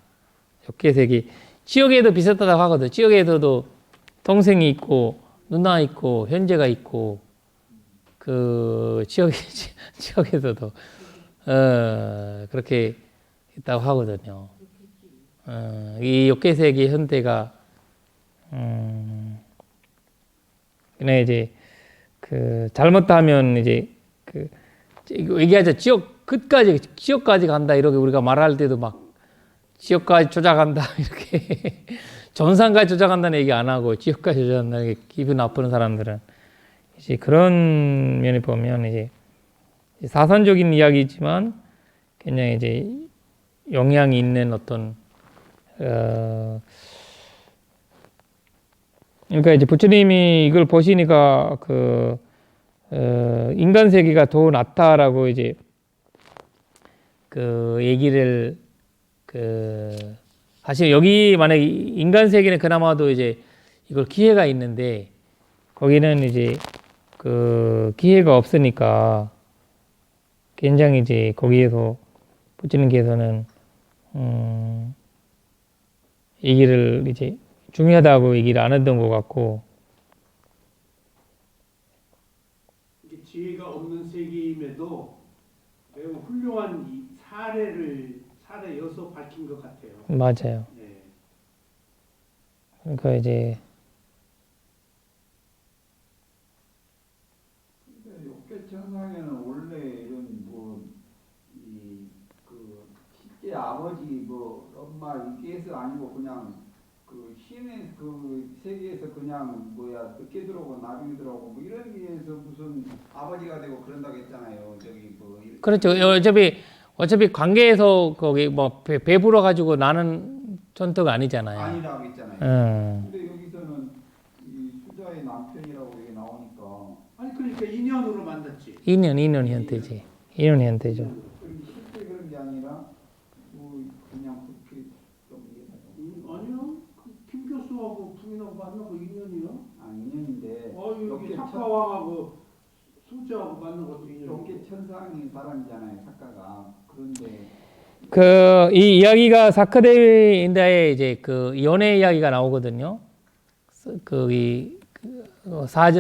육계 세계. 지옥에도 비슷하다고 하거든. 지옥에서도 동생이 있고 누나 있고 형제가 있고 지옥에서도 그렇게 있다고 하거든요. 이 육계 세계 형태가 그냥 이제 잘못하면 이제 얘기하자 지옥까지 간다 이렇게 우리가 말할 때도 막 지옥까지 조작한다 이렇게 전상까지 조작한다는 얘기 안 하고 지옥까지 조작한다는 게 기분 나쁘는 사람들은 이제 그런 면에 보면 이제 사선적인 이야기지만 굉장히 이제 영향이 있는 어떤 그러니까 이제 부처님이 이걸 보시니까 인간 세계가 더 낫다라고 이제 얘기를 사실 여기 만약에 인간 세계는 그나마도 이제 이걸 기회가 있는데 거기는 이제 기회가 없으니까 굉장히 이제 거기에서 부처님께서는 얘기를 이제 중요하다고 얘기를 안 했던 것 같고 이게 지혜가 없는 세계임에도 매우 훌륭한 사례여서 밝힌 것 같아요. 맞아요. 네. 그러니까 이제 육계천상에는 원래 이런 뭐이그 실제 아버지 뭐 엄마 이게서 아니고 그냥 그 신의 그 세계에서 그냥 뭐야 늦게 들어오고 나중에 들어오고 뭐 이런 게에서 무슨 아버지가 되고 그런다고 했잖아요. 저기 뭐 그렇죠. 어차피 관계에서 거기 뭐 배불러 가지고 나는 전투가 아니잖아요. 아니라고 했잖아요. 근데 여기서는 이 수자의 남편이라고 이게 나오니까 아니 그러니까 인연으로 만났지. 2년 현태지. 2년 현태죠. 실제 그런 게 아니라 뭐 그냥 그렇게 좀 이해가 아니요. 김 교수하고 부인하고 만나고 인연이요. 아 인연인데 여기 사카왕하고 수자하고 만난 것도 인연. 이렇게 천상인 사람이잖아요 작가가. 그런데 이 이야기가 사크데인다에 이제 그 연애 이야기가 나오거든요.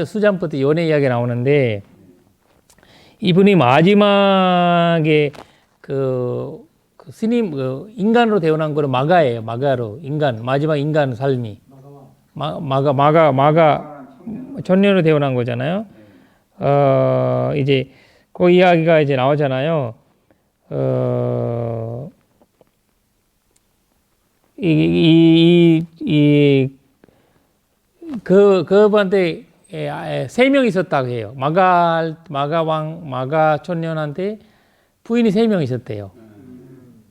수잔부터 연애 이야기가 나오는데 이분이 마지막에 그 스님 인간으로 태어난 거는 마가예요. 마가로 마지막 인간 삶이 마가 천년으로 태어난 거잖아요. 이제 그 이야기가 이제 나오잖아요. 그분한테 3명 있었다고 해요. 마가 천년한테 부인이 3명 있었대요.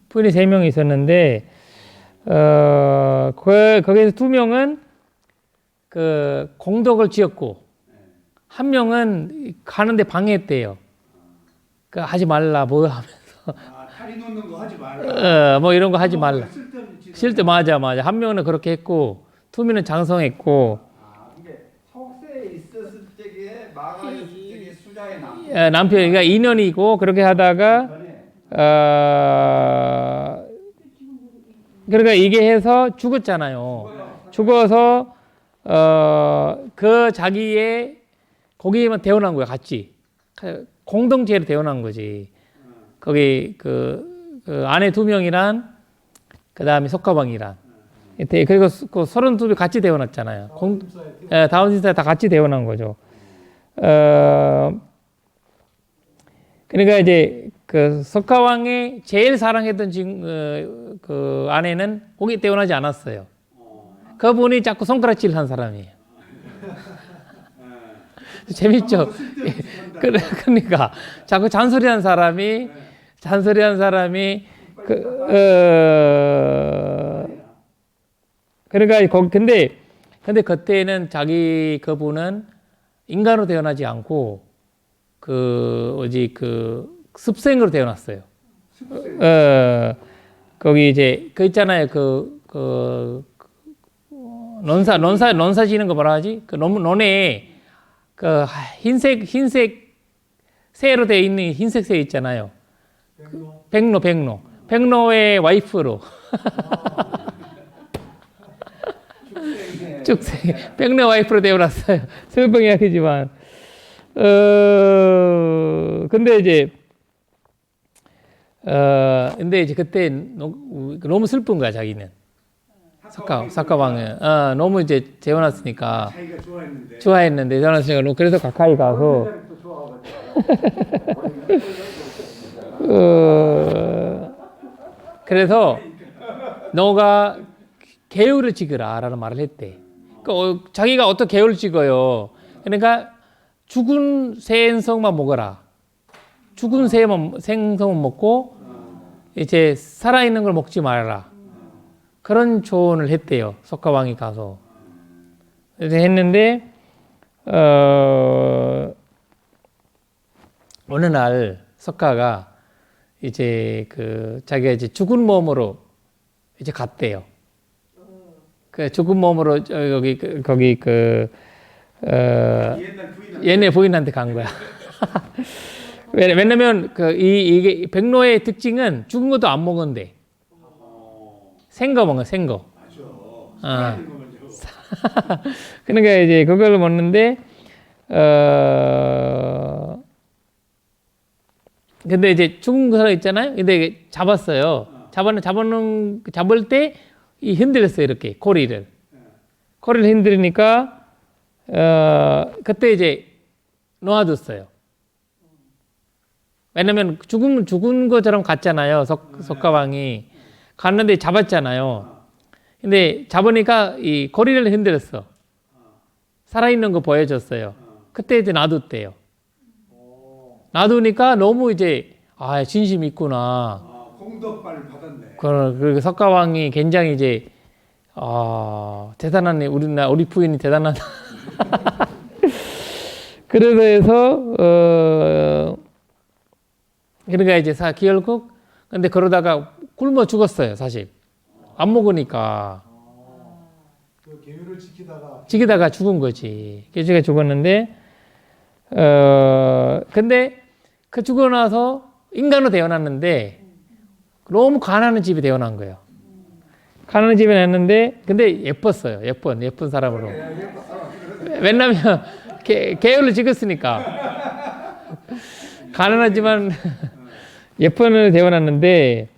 부인이 3명 있었는데, 거기서 2명은 그 공덕을 지었고, 1명은 가는데 방해했대요. 그 하지 말라, 뭐 하면서. 다리 놓는 거 하지 말라. 뭐 이런 거 하지 말라. 쓸데 맞아. 1명은 그렇게 했고, 2명은 장성했고, 이게 속세에 있었을 적에 마가였을 적에 수자의 남편. 남편이가 2년이고, 그렇게 하다가, 그러니까 이게 해서 죽었잖아요. 죽어서, 그 자기의, 거기에만 태어난 거야, 같이. 공동체로 태어난 거지. 거기, 그 아내 2명이랑, 그 다음에 석가방이랑. 그리고 그 32명 같이 태어났잖아요. 다운심사에 다 같이 태어난 거죠. 그러니까 이제 그 석가왕의 제일 사랑했던 그 아내는 거기 태어나지 않았어요. 그분이 자꾸 손가락질 한 사람이에요. 재밌죠? 그러니까 자꾸 잔소리한 사람이 그러니까 근데 그때는 그분은 인간으로 태어나지 않고 습생으로 태어났어요. 거기 이제 있잖아요. 논사 지는 거 뭐라 하지? 논에 흰색 새로 되어 있는 흰색 새 있잖아요. 백로의 와이프로. 쭉새 백로 와이프로 태어났어요. 슬픈 이야기지만. 근데 이제 그때 너무 슬픈 거야, 자기는. 석가왕은. 너무 이제 재워놨으니까. 자기가 좋아했는데, 재워놨으니까. 그래서 가까이 가서. 그래서 너가 개울을 찍으라 라는 말을 했대. 그러니까 자기가 어떻게 개울을 찍어요. 그러니까 죽은 생선만 먹어라. 죽은 생선만 먹고 이제 살아있는 걸 먹지 말아라. 그런 조언을 했대요. 석가왕이 가서. 그래서 했는데 어느 날 석가가 이제 자기가 이제 죽은 몸으로 이제 갔대요. 그 죽은 몸으로 거기 옛날 부인한테 간 거야. 왜냐면 이게 백로의 특징은 죽은 것도 안 먹은데 생거 먹어, 생거. 그러니까 이제 그걸 먹는데 근데 이제 죽은 사람 있잖아요. 근데 이게 잡았어요. 잡을 때 이 흔들렸어요. 이렇게 고리를 흔들으니까 그때 이제 놓아뒀어요. 왜냐면 죽은 것처럼 갔잖아요. 석가왕이 갔는데 잡았잖아요. 근데 잡으니까 이 고리를 흔들었어. 살아있는 거 보여줬어요. 그때 이제 놔뒀대요. 놔두니까 너무 이제 진심 있구나. 공덕발 받았네. 그리고 석가왕이 굉장히 이제 대단하네. 우리 부인이 대단하다. 그래서 그러니까 이제 결국 근데 그러다가 굶어 죽었어요. 사실 안 먹으니까 그 계율을 지키다가 죽은 거지. 계지가 죽었는데 근데 그 죽고 나서 인간으로 태어났는데 너무 가난한 집에 태어난 거예요. 가난한 집에 났는데 근데 예뻤어요. 예쁜 사람으로. 왜냐면 계율을 지켰으니까. 가난하지만 예쁜을 태어났는데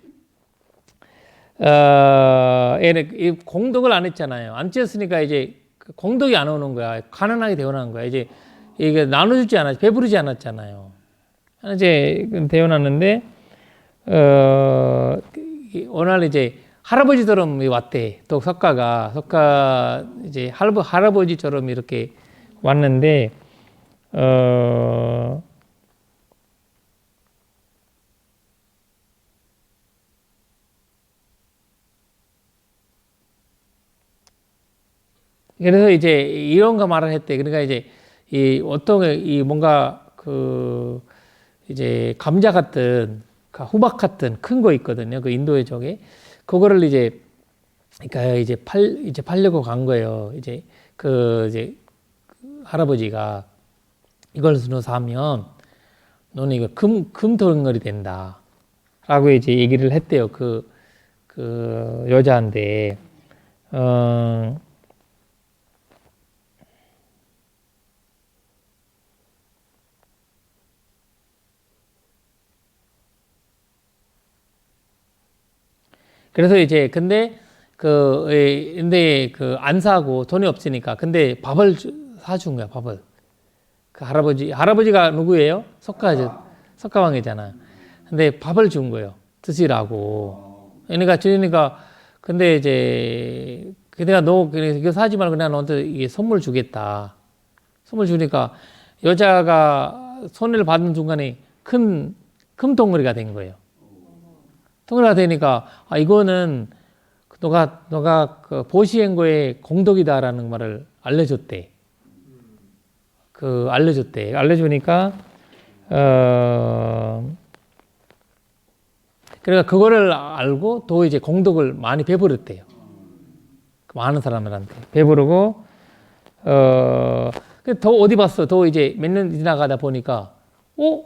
얘는 공덕을 안 했잖아요. 안 지었으니까 이제 공덕이 안 오는 거야. 가난하게 태어난 거야. 이제 이게 나눠주지 않았, 배부르지 않았잖아요. 이제 태어났는데 어느 날 이제 할아버지처럼 왔대. 또 석가 이제 할아버지처럼 이렇게 왔는데 그래서 이제 이런 거 말을 했대. 그러니까 이제 이 뭔가 이제 감자 같은 호박 같은 큰 거 있거든요. 그 인도의 쪽에 그거를 이제 그러니까 이제 팔려고 간 거예요. 이제 할아버지가 이걸 사면 너는 이거 금덩어리 된다라고 이제 얘기를 했대요. 그 여자한테 그래서 이제 근데 안 사고 돈이 없으니까 근데 밥을 사준 거야. 밥을 그 할아버지가 누구예요? 석가왕이잖아. 근데 밥을 준 거예요. 드시라고. 그러니까 근데 이제 내가 너 이거 사지 말고 내가 너한테 이게 선물 주겠다. 선물 주니까 여자가 손을 받는 순간에 큰 덩어리가 된 거예요. 덩어리가 되니까 이거는 너가 그 보시행고의 공덕이다라는 말을 알려줬대. 알려주니까 그러니까 그거를 알고 또 이제 공덕을 많이 베풀었대요. 많은 사람들한테 베푸르고 더 어디 봤어? 더 이제 몇 년 지나가다 보니까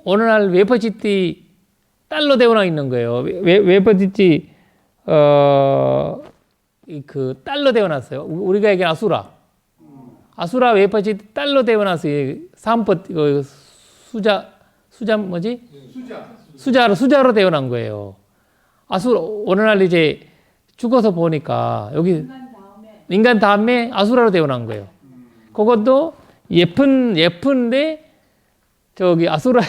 어느 날 웨퍼지티 딸로 되어나 있는 거예요. 웨퍼지티 그 딸로 되어났어요. 우리가 얘기한 아수라 웨퍼지티 딸로 되어났어요. 삼법 수자 뭐지? 수자로 되어난 거예요. 어느 날 이제 죽어서 보니까 여기 인간 다음에 아수라로 되어난 거예요. 그것도 예쁜데 저기 아수라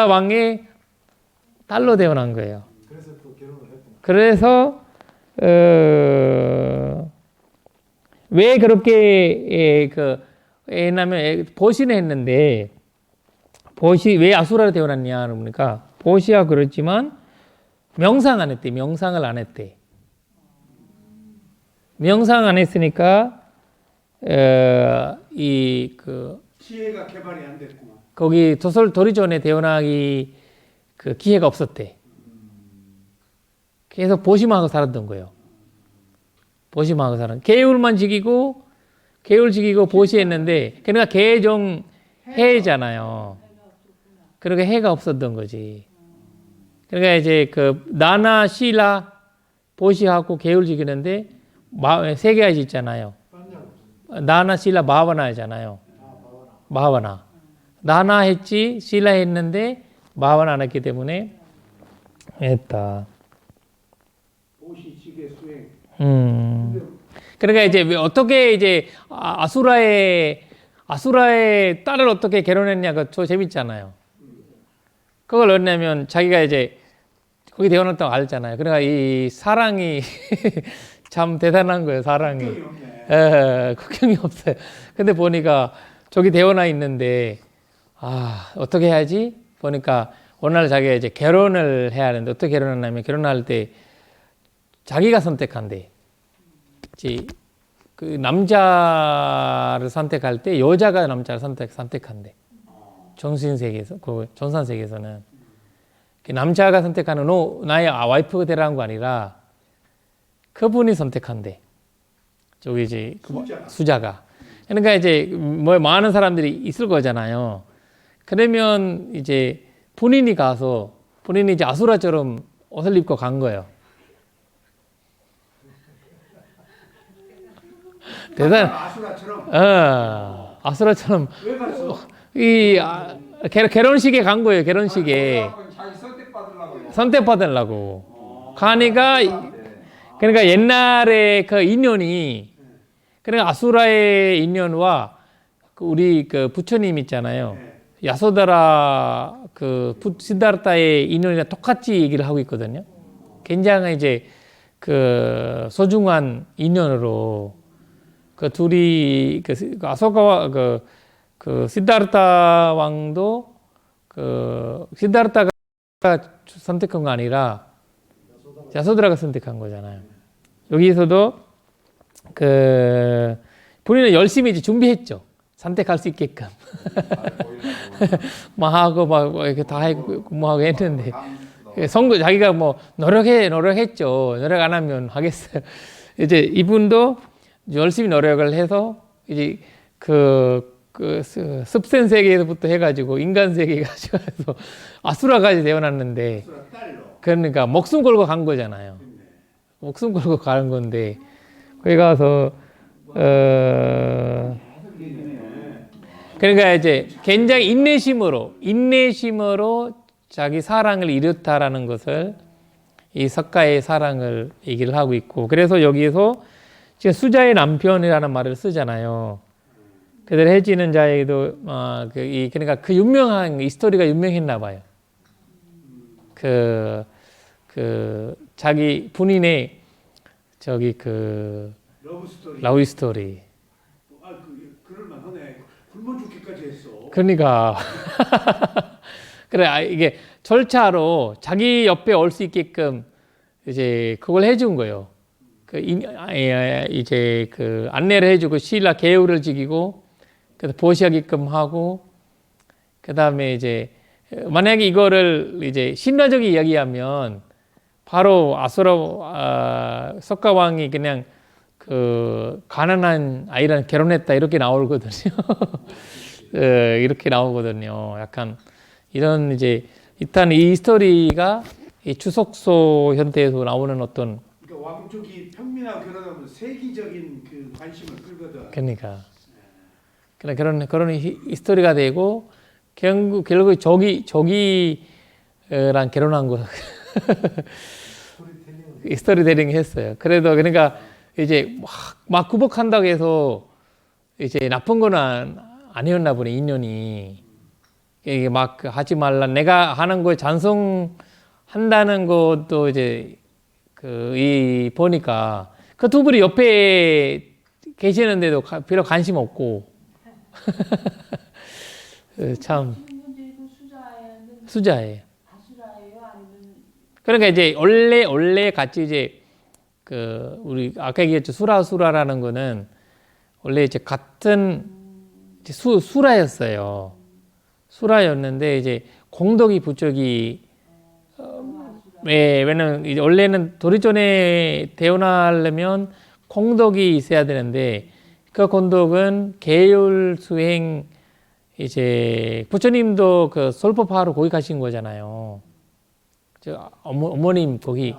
왕의 딸로 되어난 거예요. 그래서 또 결혼을 했구나. 그래서 왜 그렇게 왜냐면 보시는 했는데 왜 아수라로 태어났냐 그러니까 보시야 그렇지만 명상을 안 했대. 명상 안 했으니까 지혜가 개발이 안 됐구만. 거기 도리존에 태어나기 기회가 없었대. 계속 보시하고 살았던 거예요. 계율만 지키고 보시했는데 그러니까 계종 해잖아요. 그러니까 해가 없었던 거지. 그러니까 이제 나나 실라 보시하고 계율 지키는데 세 개가 있잖아요. 나나 실라 마하바나잖아요. 마하바나. 나나 했지 실라 했는데 마음을 안 했기 때문에 했다. 오시지게 수행. 그러니까 이제 어떻게 이제 아수라의 딸을 어떻게 결혼했냐가 저 재밌잖아요. 그걸 얻냐면 자기가 이제 거기 태어났다고 알잖아요. 그러니까 이 사랑이 참 대단한 거예요. 사랑이. 걱정이 없네. 걱정이 없어요. 근데 보니까 저기 태어나 있는데 어떻게 해야지? 보니까 어느 날 자기가 이제 결혼을 해야 하는데 어떻게 결혼하냐면 결혼할 때 자기가 선택한대. 그 남자를 선택할 때 여자가 남자를 선택한대. 정신 세계에서, 그 전산 세계에서는 남자가 선택하는 나의 와이프가 되라는 거 아니라 그분이 선택한대. 저기 이제 수자가. 그러니까 이제 뭐 많은 사람들이 있을 거잖아요. 그러면 이제 본인이 이제 아수라처럼 옷을 입고 간 거예요. 아수라처럼. 아수라처럼 왜 갔어? 결혼식에 간 거예요. 결혼식에 자기 선택받으려고. 선택받으려고 가니까 그러니까 옛날에 그 인연이 그러니까 아수라의 인연과 우리 그 부처님 있잖아요. 야소다라 시다르타의 인연이랑 똑같이 얘기를 하고 있거든요. 굉장히 이제 그 소중한 인연으로 그 둘이 아소가와 그 시다르타 왕도 시다르타가 선택한 거 아니라 야소다라가 선택한 거잖아요. 여기서도 본인은 열심히 이제 준비했죠. 선택할 수 있게끔. 막 하고 막 이렇게 다 하고 뭐 하고 했는데 자기가 뭐 노력했죠. 노력 안 하면 하겠어요. 이제 이분도 열심히 노력을 해서 이제 습생 세계에서부터 해가지고 인간 세계까지 가서 아수라까지 태어났는데 그러니까 목숨 걸고 간 거잖아요. 목숨 걸고 가는 건데 거기 가서 그러니까 이제 굉장히 인내심으로 자기 사랑을 이뤘다라는 것을 이 석가의 사랑을 얘기를 하고 있고 그래서 여기에서 지금 수자의 남편이라는 말을 쓰잖아요. 그들 해지는 자에게도 그러니까 그 유명한 이 스토리가 유명했나 봐요. 자기 본인의 저기 러브 스토리. 그럴만하네. 굶어 죽기까지 했어. 그러니까 그래 이게 절차로 자기 옆에 올 수 있게끔 이제 그걸 해준 거예요. 이제 그 안내를 해주고 신라 계율을 지키고 그래서 보시하게끔 하고 그 다음에 이제 만약에 이거를 이제 신라적인 이야기하면 바로 석가 왕이 그냥 그 가난한 아이랑 결혼했다 이렇게 나오거든요. 이렇게 나오거든요. 약간 이런 이제 일단 이 스토리가 이 추석소 현대에서 나오는 어떤 그러니까 왕족이 평민하고 결혼하면 세기적인 그 관심을 끌거든. 그러니까 그런 스토리가 되고 결국 저기랑 결혼한 거 스토리텔링 했어요. 그래도 그러니까 이제 막 구복한다고 해서 이제 나쁜 거는 아니었나 보네 인연이. 이게 막 하지 말라 내가 하는 거에 찬성한다는 것도 이제 보니까 그 두 분이 옆에 계시는데도 별로 관심 없고 참 수자예요. 아수라예요? 아니면 그러니까 이제 원래 같이 이제 우리 아까 얘기했죠 수라라는 거는 원래 이제 같은 수라였어요. 수라였는데 이제 공덕이 부족이 왜냐면 이제 원래는 도리존에 태어나려면 공덕이 있어야 되는데 그 공덕은 계율 수행 이제 부처님도 그 솔법하러 거기 가신 거잖아요. 어머님 거기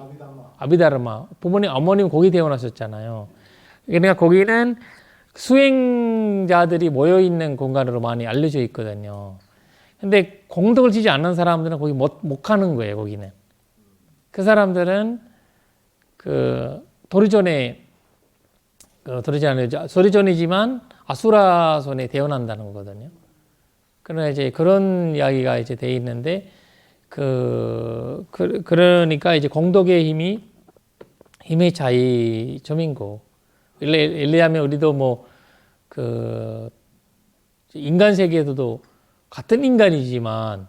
아비다르마 부모님 어머님 거기 태어나셨잖아요. 그러니까 거기는 수행자들이 모여 있는 공간으로 많이 알려져 있거든요. 근데 공덕을 지지 않는 사람들은 거기 못 가는 거예요. 거기는. 그 사람들은 그 도리존에 도리존이지만 아수라 손에 대원한다는 거거든요. 그러나 이제 그런 이야기가 이제 돼 있는데 그러니까 이제 공덕의 힘의 차이점인고. 일리하면 우리도 뭐 그 인간 세계에서도 같은 인간이지만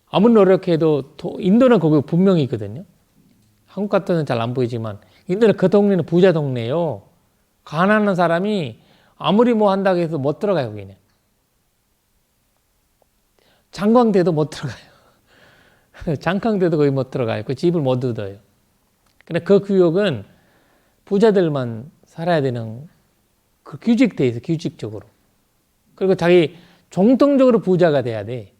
아무리 노력해도 인도는 거기 분명히 있거든요. 한국 같은 잘 안 보이지만 인도는 그 동네는 부자 동네예요. 가난한 사람이 아무리 뭐 한다고 해서 못 들어가요. 거기는 장광대도 못 들어가요. 장강대도 거기 못 들어가요. 그 집을 못 얻어요. 근데 그 구역은 부자들만 살아야 되는 그 규칙돼 있어. 규칙적으로. 그리고 자기 정통적으로 부자가 돼야 돼.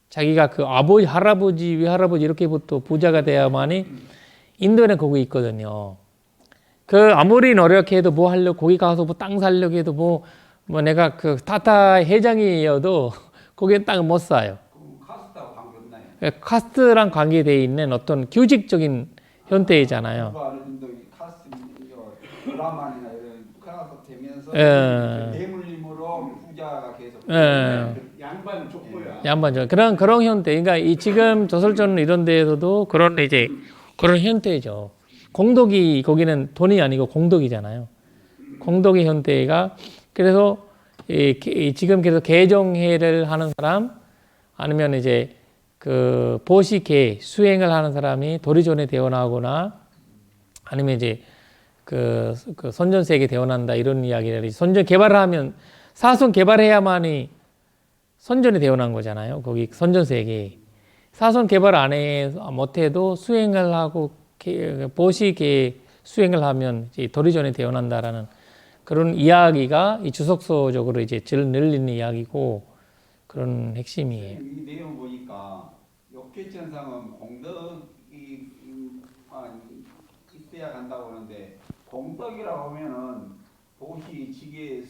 자기가 그 아버지, 할아버지, 외할아버지 이렇게부터 부자가 돼야만이 인도에는 거기 있거든요. 그 아무리 노력해도 뭐 하려고 거기 가서 뭐 땅 살려고 해도 뭐 내가 그 타타 회장이어도 거기에 땅을 못 사요. 그럼 카스트하고 관계 없나요? 카스트랑 관계되어 있는 어떤 규칙적인 현대이잖아요. 누가 어느 정도 카스트 브라만이나 이런 북한에서 되면서 예. 뇌물림으로 부자가 계속 예. 양반 족보야. 양반죠. 그런 현대. 그러니까 이 지금 조선전 이런 데에서도 그런 이제 그런 현대죠. 공덕이 거기는 돈이 아니고 공덕이잖아요. 공덕의 현대가 그래서 지금 계속 개정회를 하는 사람 아니면 이제 그 보시계 수행을 하는 사람이 도리존에 대원하거나 아니면 이제 그 선전세계 대원한다 이런 이야기를 선전 개발을 하면 사선 개발해야만이 선전에 대원한 거잖아요. 거기 선전세계 사선 개발 안 해 못해도 수행을 하고 보시계 수행을 하면 이제 도리존에 대원한다라는 그런 이야기가 이 주석서적으로 이제 질 늘리는 이야기고 그런 핵심이에요. 이 내용 보니까 역계천상은 공덕이 있어야 간다고 하는데 공덕이라고 하면은 도시 지계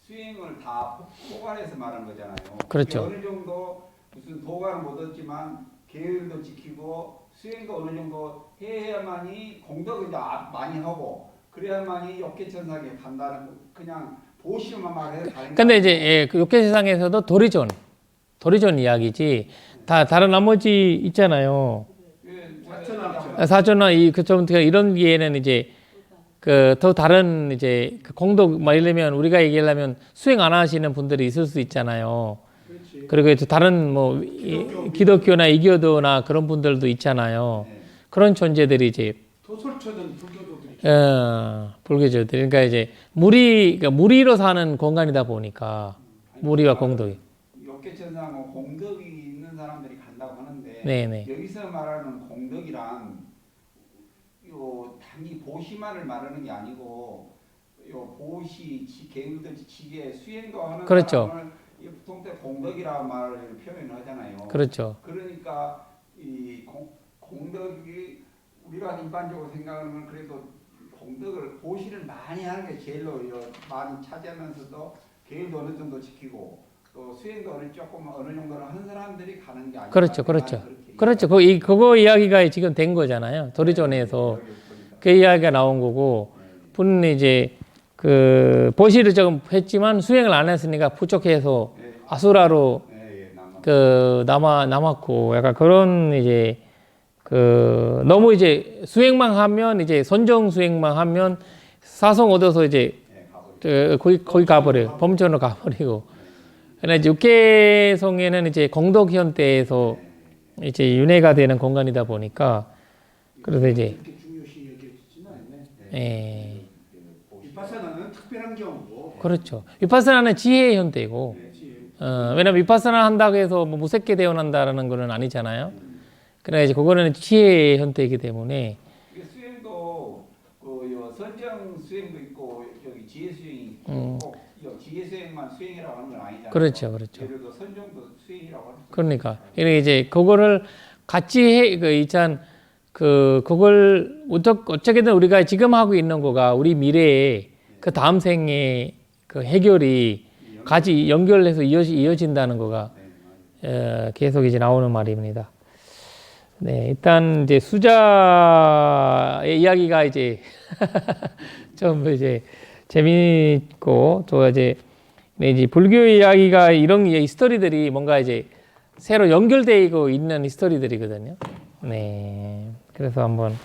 수행을 다 포괄해서 말한 거잖아요. 그렇죠. 어느 정도 무슨 도가는 못 얻지만 계율도 지키고 수행도 어느 정도 해야만이 공덕을 이제 많이 하고 그래야만이 역계천상에 간다는 그냥 보시만 말해서 다른. 근데 이제 그 육계 세상에서도 도리존 이야기지. 다른 나머지 있잖아요. 사천나 그좀 이런 기에는 이제 그 더 다른 이제 그 공덕 막 이러면 우리가 얘기하려면 수행 안 하시는 분들이 있을 수 있잖아요. 그렇지. 그리고 또 다른 뭐 기독교나 이교도나 그런 분들도 있잖아요. 그런 존재들이 이제 도솔초든 불교도들이. 불교조들. 그러니까 이제 무리로 사는 공간이다 보니까 무리와 공덕이. 역계천상은 공덕이 있는 사람들이 간다고 하는데 네네. 여기서 말하는 공덕이란 요 단지 보시만을 말하는 게 아니고 요 보시, 계율도 지키게 수행도 하는 그렇죠. 사람을 보통 때 공덕이라고 말을 표현하잖아요. 그렇죠. 그러니까 이 공덕이 우리가 일반적으로 생각하는 건 그래도 공덕을 보시를 많이 하는 게 제일로 많이 차지하면서도 계율도 어느 정도 지키고 또 수행도 어느 정도는 하는 사람들이 가는 게 아니라. 그렇죠. 그거 이야기가 지금 된 거잖아요. 도리존에서 그 이야기가 나온 거고 분은 이제 그 보시를 조금 했지만 수행을 안 했으니까 부족해서 아수라로 그 남았고 약간 그런 이제 그 너무 이제 수행만 하면 이제 선정 수행만 하면 사성 얻어서 이제 거기 가버려요. 범전으로 가버리고. 그러나 이제 육계성에는 이제 공덕현대에서 이제 윤회가 되는 공간이다 보니까 그래서 이제 그렇게 중요시 여겨지지는 않네. 위파사나는 특별한 경우고. 그렇죠. 위파사나는 지혜의 현대고 왜냐면 위파사나 한다고 해서 뭐 무색계 대원한다라는 거는 아니잖아요. 그러나 이제 그거는 지혜의 현대이기 때문에 수행도 그 선정 수행도 있고 여기 지혜 수행이 있고 꼭 지혜 수행만 수행이라고 하는 건 아니잖아요. 그렇죠. 예를 들어 선정도 수행이라고 하는. 그러니까 이제 그거를 같이 그걸 어떻게든 우리가 지금 하고 있는 거가 우리 미래에 그 다음 생에 그 해결이 같이 연결해서 이어진다는 거가 계속 이제 나오는 말입니다. 네, 일단 이제 수자의 이야기가 이제 좀 이제 재미있고 또 이제 불교의 이야기가 이런 스토리들이 뭔가 이제 새로 연결되고 있는 스토리들이거든요. 네, 그래서 한번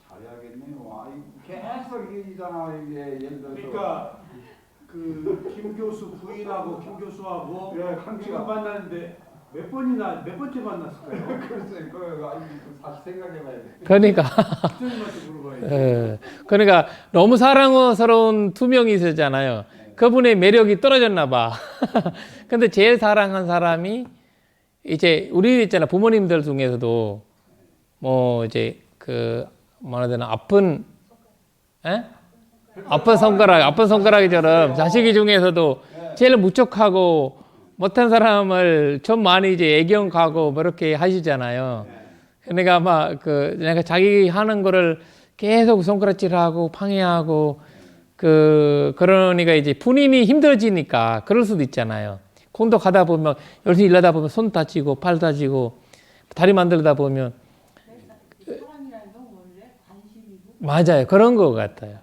잘해야겠네요. 계속 얘기잖아 이게 예를 들어서. 그러니까 그 김 교수 부인하고 김 교수하고 예, 관계가- 지금 만났는데 몇 번째 만났을까요? 글쎄 그 다시 생각해봐야 돼. 그러니까 부처님한테 물어봐야지. 그러니까 너무 사랑스러운 두 명이 있었잖아요. 그분의 매력이 떨어졌나 봐. 근데 제일 사랑한 사람이 이제 우리 있잖아 부모님들 중에서도 뭐 이제 그 뭐라 해야 되나 아픈 아픈 손가락이처럼 자식 중에서도 제일 무척하고 못한 사람을 좀 많이 이제 애경 가고 뭐 이렇게 하시잖아요. 그러니까 아마 그 내가 자기 하는 거를 계속 손가락질하고 방해하고 그러니까 이제 본인이 힘들어지니까 그럴 수도 있잖아요. 콘도 가다 보면 열심히 일하다 보면 손 다치고 팔 다치고 다리 만들다 보면 사랑이라는 건 원래 관심이고 맞아요. 그런 것 같아요.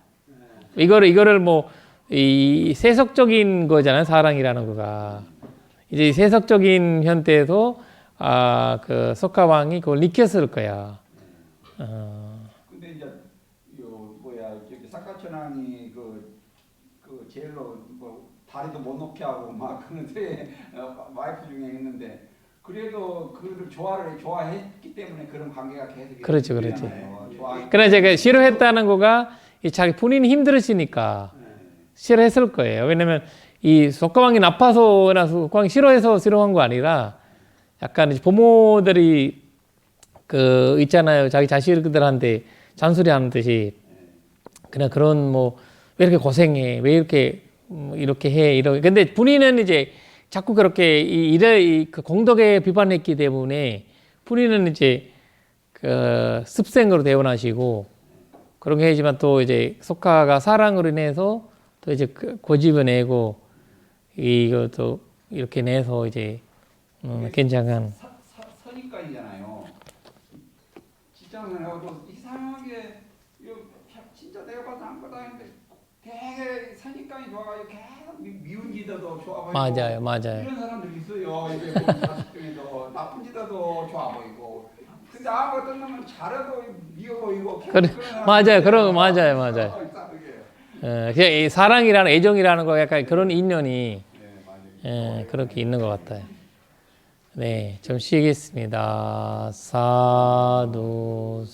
이거를 뭐 이 세속적인 거잖아요. 사랑이라는 거가 이제 세속적인 현대에도 그 석가왕이 그걸 느꼈을 거야. 근데 이제 요 뭐야 저기 사카천왕이 그 제일로 뭐 다리도 못 높게 하고 막 그런데 와이프 중에 있는데 그래도 그를 좋아했기 때문에 그런 관계가 계속 그렇죠. 그래 제가 싫어했다는 거가 이 자기 본인이 힘들으시니까 싫어했을 거예요. 왜냐면 이 석가왕이 나빠서나 석가왕이 싫어해서 싫어한 거 아니라 약간 이제 부모들이 그 있잖아요. 자기 자식들한테 잔소리하는 듯이 그냥 그런 뭐 왜 이렇게 고생해? 왜 이렇게 해? 이런. 근데 본인은 이제 자꾸 그렇게 그 공덕에 비판했기 때문에 본인은 이제 그 습생으로 대원하시고 그런 게 하지만 또 이제 석가가 사랑으로 인해서 또 이제 고집을 내고 이것도 이렇게 내서 이제 괜찮은 선입관이잖아요. 직장을 하고 이상하게 이거 진짜 내가 봐도 아무것도 아닌데 되게 선입관이 좋아가지고 계속 미운 지도도 좋아 보이고 맞아요. 이런 사람들 있어요. 이게 뭐 자식 중에도 나쁜 지도도 좋아 보이고 근데 아무것도 없는 잘해도 미워 보이고 그래, 맞아요. 그런 거 맞아요. 그냥 이 사랑이라는 애정이라는 거 약간 그런 인연이 그렇게 있는 것 같아요. 네, 좀 쉬겠습니다. 사두.